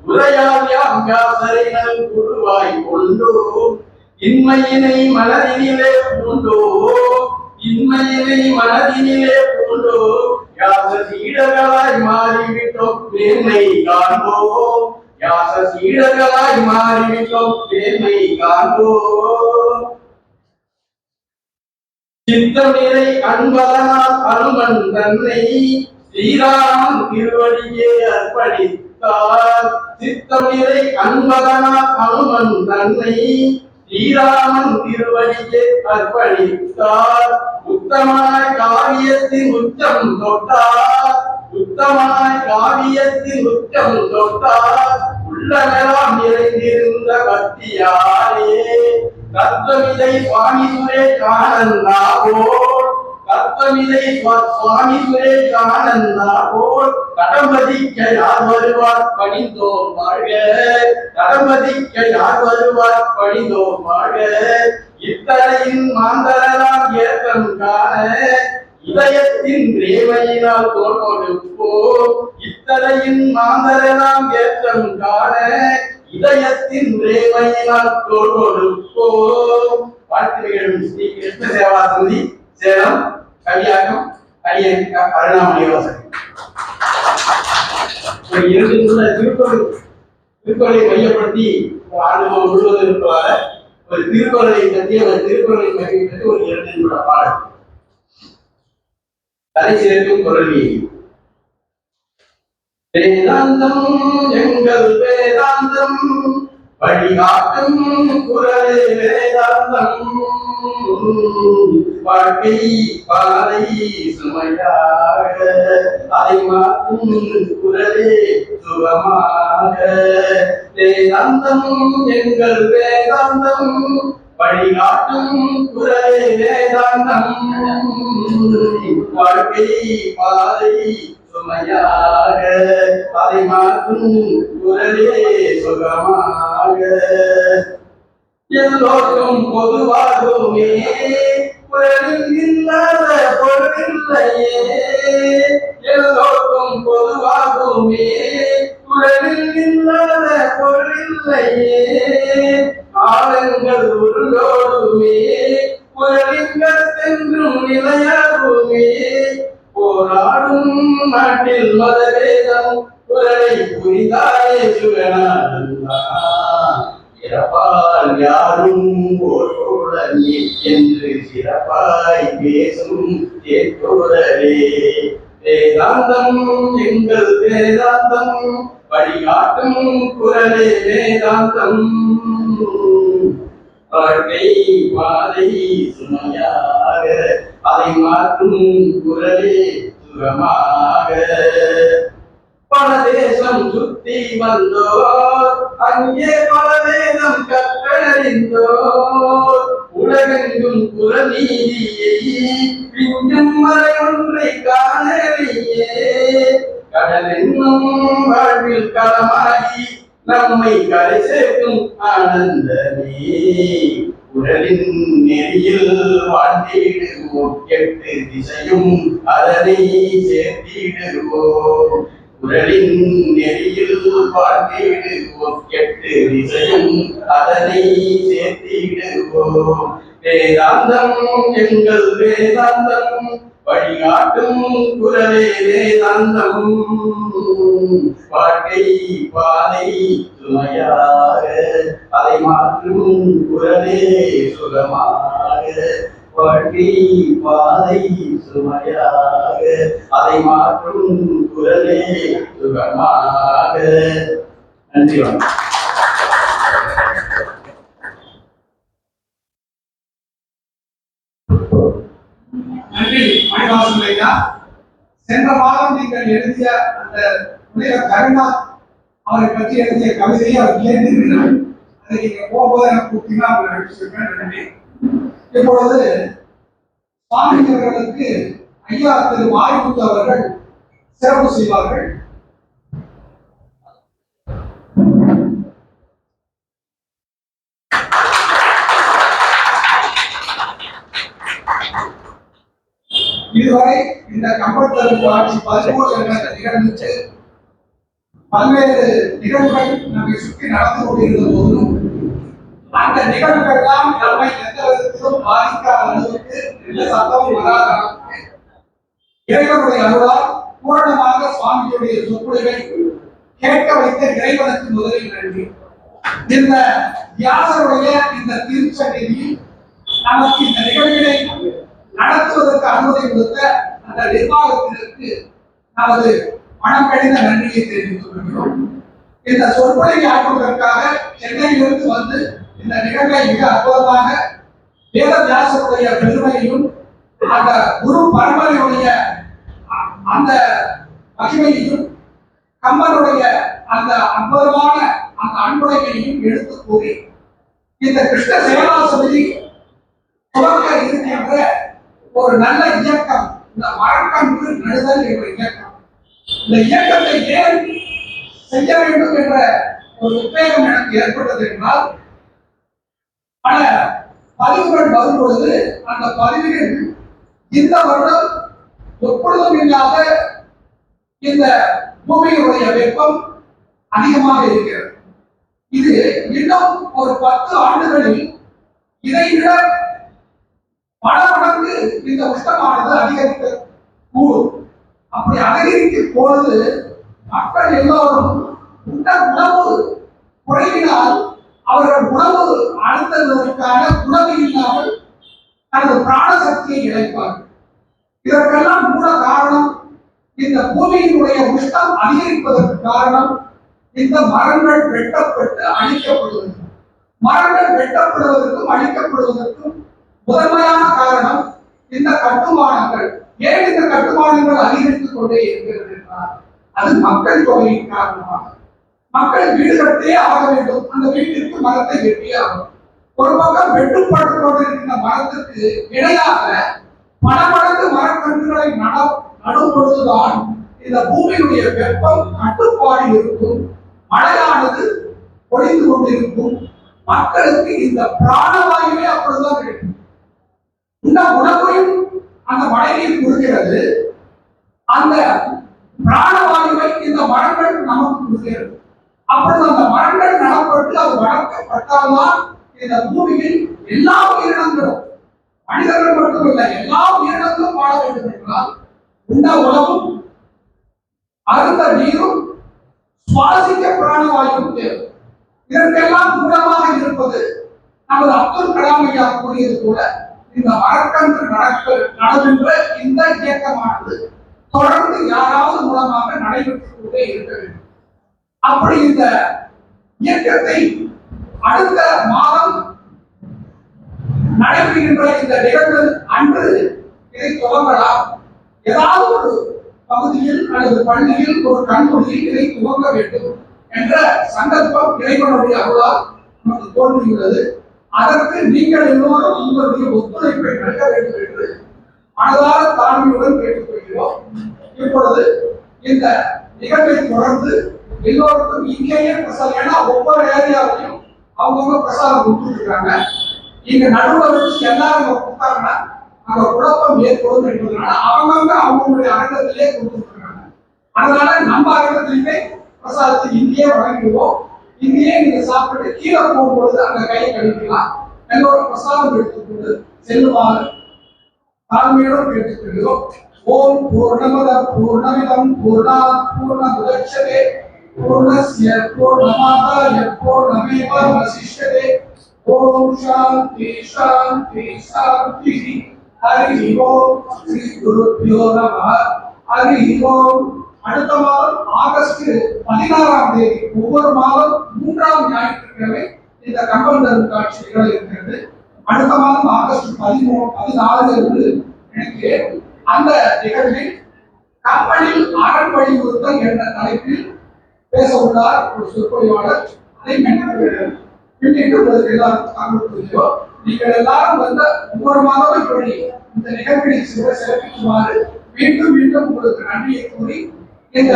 உரையால் யாம் வியாசரை நல் குருவாய் கொண்டோம், இன்மையினை மனதினிலே பூண்டோ, இன்மையினை மனதினிலே பூண்டோ, வியாச சீடர்களாய் மாறிவிட்டோம் மேன்மை காண்போம், வியாச சீடர்களாய் மாறிவிட்டோம் மேன்மை காண்போம், சித்தமிரை அன்பதனால் அனுமன் தன்னை ஸ்ரீராமன் திருவடியே அர்ப்பணித்தார், சித்தமிரை அன்பதனால் அனுமன் தன்னை ஸ்ரீராமன் திருவடியே அர்ப்பணித்தார், உத்தமனாய் காவியத்தின் உச்சம் தொட்டார், உத்தமனாய் காவியத்தின் உச்சம் தொட்டார், உள்ளமெல்லாம் நிறைந்திருந்த பக்தியாரே, தத்துவமிதை சுவாமி சுரேஷ் ஆனந்தா போல், தத்துவமிதை சுவாமி சுரேஷ் ஆனந்தா போல், கடம்பதிக்க யார் வருவார் பணிந்தோம் வாழ்க, கடம்பதிக்க யார் வருவார் பணிந்தோம் வாழ்க, இத்தரையின் மாந்தரலாம் ஏற்றம் காண இதயத்தின் பிரேமையினால் தோல் கொடுப்போம், இத்தரையின் மாந்தரலாம் ஏற்றம் காண இதயத்தின் பிரேமையினால் தோல் கொடுப்போம். வாழ்த்துகள் ஸ்ரீ கிருஷ்ண சேவா சந்தி, சேலம், கவியாக்கம், ஐயன் அருணாமணி வாசகன். திருக்குறளை மையப்படுத்தி ஆண்டு முழுவதும் இருப்பதாக ஒரு திருக்குறளை பற்றி திருக்குறளை மையப்படுத்தி ஒரு 2 நிமிட பாடல். தலை சேர்க்கும் குரல் வீதி. வேதாந்தம் எங்கள் வேதாந்தம் வழிகாட்டும் குரலே வேதாந்தம், வாழ்க்கை பாதை சுமையாக அதை மாற்றும் குரலே சுகமாக, வேதாந்தம் எங்கள் வேதாந்தம் வழிகாட்டும் குரலே வேதாந்தம், வாழ்க்கை பாதை சுமையாக அதை மாற்றும் குரலே சுகமாக, எல்லோருக்கும் பொதுவாகுமே குரலில் இல்லாத பொருளில்லை என்றும் நிலைய பூமியே போராடும் நாட்டில் மதவேதம் குரலை புரிந்தாயே சுகநாதா இறப்பால் யாரும் ஓர்கோடல் என்று சிறப்பாய் பேசும் தேற்றோரே வேதாந்தம் எங்கள் வேதாந்தம் வழிகாட்டும் குரலே வேதாந்தம் வாழ்க்கை பாதை சுமையாக அதை மாற்றும் குரலே சுகமாக பல தேசம் சுத்தி வந்தோர் அங்கே பல வேதம் கற்றறிந்தோர் உலகெங்கும் புறநீதியை பிஞ்சும் மறை ஒன்றை காணலையே கடல் என்னும் வாழ்வில் களமாகி நம்மை கரை சேர்க்கும் ஆனந்தமே குரலின் நெறியில் வாழ்ந்திடுவோம் எட்டு திசையும் அதனை சேர்த்திடுவோம் குரலின் நெறியில் வாழ்ந்திடுவோம் எட்டு திசையும் அதனை சேர்த்திடுவோம் வேதாந்தம் எங்கள் வேதாந்தம் வழிகாட்டும் குரலே வேதாந்தம் வாழ்க்கை பாதை சுமையாக அதை மாற்றும் குரலே சுகமாக வாழ்க்கை பாதை சுமையாக அதை மாற்றும் குரலே சுகமாக நன்றி வணக்கம். நன்றி மணிவாசன் ஐயா. சென்ற வாரம் நீங்கள் எழுதிய அந்த புனிதர் கருணாத் அவரை பற்றி எழுதிய கவிதையை அவர் கேட்டிருக்கிறார். அதை நீங்க போகும்போது எனக்கு கூப்பிட்டீங்கன்னா அவங்களை அனுப்பிச்சிருக்கேன். நன்றி. இப்பொழுது சுவாமி அவர்களுக்கு ஐயா திரு மாரிமுத்து அவர்கள் சிறப்பு செய்வார்கள். இதுவரை இந்த கம்பத்தருக்கு ஆட்சி 13 நிகழ்ந்துச்சு. பல்வேறு நிகழ்வுகள் நம்மை சுற்றி நடந்து கொண்டிருந்த போதும் அந்த நிகழ்வுகள் எல்லாம் நம்மை எந்த விதத்திலும் பாதிக்காத அளவுக்கு எந்த சத்தமும் வராத அளவுக்கு இறைவனுடைய அருளால் பூரணமாக சுவாமியுடைய சொற்பொழிவை கேட்க வைத்த இறைவனுக்கு முதலில் நன்றி. இந்த வியாசருடைய இந்த திருச்சென்னையில் நமக்கு இந்த நிகழ்வினை நடத்துவதற்கு அனுமதி கொடுத்த அந்த நிர்வாகத்திற்கு நமது மனம் கழிந்த நன்றியை தெரிவித்துக் கொள்கிறோம். இந்த சொற்பொழிவை ஆற்றுவதற்காக சென்னையிலிருந்து வந்து இந்த நிகழ்வை மிக அற்புதமாக வேதவியாசருடைய பெருமையையும் அந்த குரு பரம்பரையுடைய அந்த மகிமையையும் கம்பனுடைய அந்த அற்புதமான அந்த அன்புடைமையையும் எடுத்து கூறி இந்த கிருஷ்ண சேவா சமிதி துவக்க இருக்கின்ற ஒரு நல்ல இயக்கம் இந்த மரக்கன்று நடுதல் என்ற இயக்கம். இந்த இயக்கத்தை ஏன் செய்ய வேண்டும் என்ற ஒரு உத்வேகம் எனக்கு ஏற்பட்டது என்றால் பல பதிவுகள் வரும்பொழுது அந்த பதிவுகள் இந்த வருடம் எப்பொழுதும் இல்லாத இந்த பூமியினுடைய வெப்பம் அதிகமாக இருக்கிறது. இது இன்னும் ஒரு 10 ஆண்டுகளில் இதைவிட பல மடங்கு இந்த உஷ்ணமானது அதிகரிக்க கூடும். அப்படி அதிகரிக்கும் பொழுது மக்கள் எல்லோரும் உணவு குறைவினால் அவர்கள் உணவு அழுத்துவதற்கான உணவு இல்லாமல் தனது பிராண சக்தியை இழப்பார்கள். இதற்கெல்லாம் மூல காரணம் இந்த பூமியினுடைய உஷ்ணம் அதிகரிப்பதற்கு காரணம் இந்த மரங்கள் வெட்டப்பட்டு அழிக்கப்படுவது. மரங்கள் வெட்டப்படுவதற்கும் அழிக்கப்படுவதற்கும் முதன்மையான காரணம் இந்த கட்டுமானங்கள். ஏன் இந்த கட்டுமானங்கள் அதிகரித்துக் கொண்டே இருக்கிறது என்றால் அது மக்கள் தொகையின் காரணமாக. மக்கள் வீடு கட்டியே ஆக வேண்டும். அந்த வீட்டிற்கு மரத்தை வெட்டியே ஆகும். ஒரு பக்கம் வெட்டுப்பட்டு கொண்டிருக்கின்ற மரத்திற்கு இணையாக பல மடங்கு மரக்கன்றுகளை நடும் பொழுதுதான் இந்த பூமியுடைய வெப்பம் கட்டுப்பாடு இருக்கும், மழையானது பொழிந்து கொண்டிருக்கும். மக்களுக்கு இந்த பிராணவாயுவே அப்பொழுதுதான் கிடைக்கும். இந்த உணவையும் அந்த மழைநீர் கொடுக்கிறது, அந்த பிராணவாயுவை இந்த மரங்கள் நமக்கு கொடுக்கிறது. அப்பொழுது அந்த மரங்கள் நடப்பட்டு அது வளர்க்கப்பட்டால்தான் இந்த பூமியில் எல்லா உயிரினங்களும் மனிதர்கள் மட்டுமல்ல எல்லா உயிரினங்களும் வாழ வேண்டும் என்றால் உண்ட உணவும் அருந்த நீரும் சுவாசிக்க பிராணவாயுவும் தேவை. இதற்கெல்லாம் மூலமாக இருப்பது நமது அப்துல் கலாம் ஐயா கூறியது போல இந்த மரக்கன்று நடக்கின்ற இந்த இயக்கமானது தொடர்ந்து யாராவது மூலமாக நடைபெற்றுக் கொண்டே இருக்க வேண்டும். அப்படி இந்த இயக்கத்தை அடுத்த மாதம் நடைபெறுகின்ற இந்த நிகழ்வு அன்று இதை துவங்கலாம். ஏதாவது ஒரு பகுதியில் அல்லது பள்ளியில் ஒரு கல்லூரியில் இதை துவங்க வேண்டும் என்ற சங்கல்பம் இறைவனுடைய அருளால் நமக்கு தோன்றியுள்ளது. அதற்கு நீங்கள் எல்லோரும் உங்களுடைய ஒத்துழைப்பை நல்க வேண்டும் என்று மனதார தாழ்மையுடன் கேட்டுக்கொள்கிறோம். இப்பொழுது இந்த நிகழ்வை தொடர்ந்து எல்லோருக்கும் இங்கேயே பிரசாதம், ஏன்னா ஒவ்வொரு ஏரியாவிலையும் அவங்கவுங்க பிரசாதம் கொடுத்துருக்காங்க. இங்க நடுவில் வச்சு எல்லாரும் கொடுத்தாங்கன்னா அங்க குழப்பம் ஏற்படும் என்பதனால அவங்கவுங்க அவங்களுடைய அரங்கத்திலே கொடுத்துருக்காங்க. அதனால நம்ம அரங்கத்திலுமே பிரசாதத்தை இங்கேயே வழங்கிடுவோம். இங்கேயே நீங்க சாப்பிட்டு கீழே போகும்பொழுது அந்த கையை கழிக்கலாம். எல்லோரும் பிரசாதம் எடுத்துக்கொண்டு செல்லுமாறு தாழ்மையோடு கேட்டுக்கொள்கிறோம். ஓம் பூர்ணமத பூர்ணமிதம் பூர்ணாத் பூர்ணமுதச்யதே பூர்ணஸ்ய பூர்ணமாதாய பூர்ணமேவாவசிஷ்யதே. ஓம் சாந்தி சாந்தி சாந்தி. ஹரி ஓம். ஸ்ரீ குருப்யோ நமः. ஹரி ஓம். அடுத்த மாதம் ஆகஸ்ட் 16ஆம் தேதி ஒவ்வொரு மாதம் 3ஆம் ஞாயிற்றுக்கிழமை இந்த கம்பன் காட்சி நிகழ இருக்கிறது. அடுத்த மாதம் ஆகஸ்ட் 13, 14 என்று நினைக்கிறேன். அந்த நிகழ்வில் கம்பனில் அரண் வலியுறுத்தல் என்ற தலைப்பில் பேச உள்ளார் ஒரு சொற்பொழிவாளர். அதை பின்னிட்டு உங்களுக்கு எல்லாருக்கும் காண்பிக்கிறோம். நீங்கள் எல்லாரும் வந்த ஒவ்வொரு மாதமும் இப்படி இந்த நிகழ்வினை சிறப்பிக்குமாறு மீண்டும் மீண்டும் உங்களுக்கு நன்றியை கூறி இந்த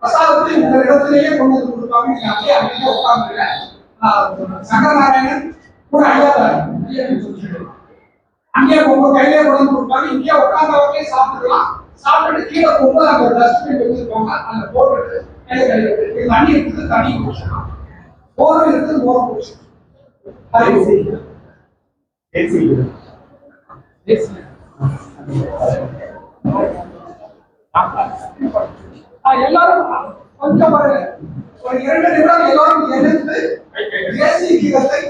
பிரசாதத்தை உங்கள் இடத்திலேயே கொண்டு வந்து கொடுப்பாங்க. நீங்க அப்படியே அங்கேயே உட்கார்ந்துருங்க. சங்கரநாராயணன் கூட அங்கேயே உங்க கையிலே கொண்டு வந்து கொடுப்பாங்க. இங்கேயே உட்கார்ந்தவர்களே சாப்பிட்டுக்கலாம். சாப்பிட்டு கீழே போகும்போது அங்க டஸ்ட்பின் வச்சிருப்பாங்க. அந்த போட்டு தண்ணி இருக்குது, தண்ணி குடிச்சிடலாம். மோரம் இருக்குது, மோரம் குடிச்சிடலாம். எல்லாரும் கொஞ்சம் ஒரு 2 நிமிடம் எல்லாரும் எழுந்து தேசிய கீதத்தை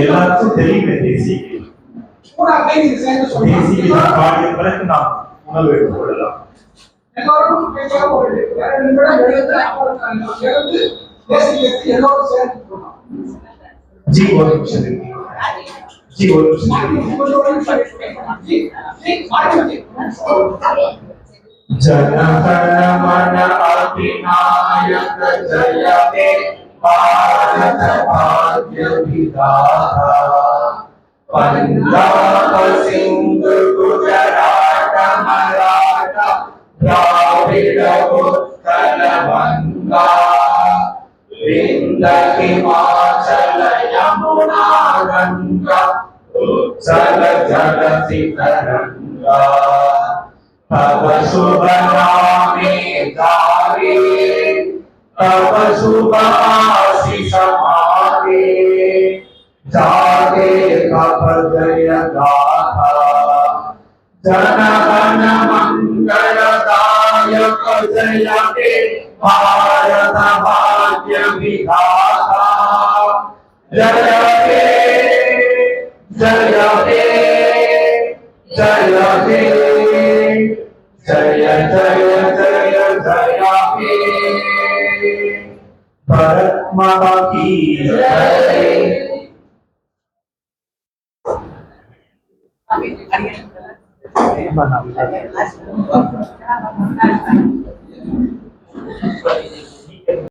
எல்லாருக்கும் தெரியுமே தேசிய கீதம். தேசிய கீதம் பாடிய பிறகு நாம் உணவு எடுத்துக்கொள்ளலாம். எல்லாரும் ஒரு 2 நிமிடம் எழுந்து தேசிய கீதத்தை எல்லோரும் சேர்ந்து போகலாம். जी और जी और जन गण मन अधिनायक जय हे भारत भाग्य विधाता पंजाब सिंध गुजरात मराठा द्राविड़ उत्कल बंगा विंध्य हिमाचल यमुना गंगा उच्चल जलधि तरंगा तब शुभ नामे जागे तब शुभ आशीष मागे जागे कब जय गाथा जन गण मंगलदायक जय हे भारत भाग्य विधाता जय हे जय हे जय हे जय जय जय जय हे भारत माता की जय।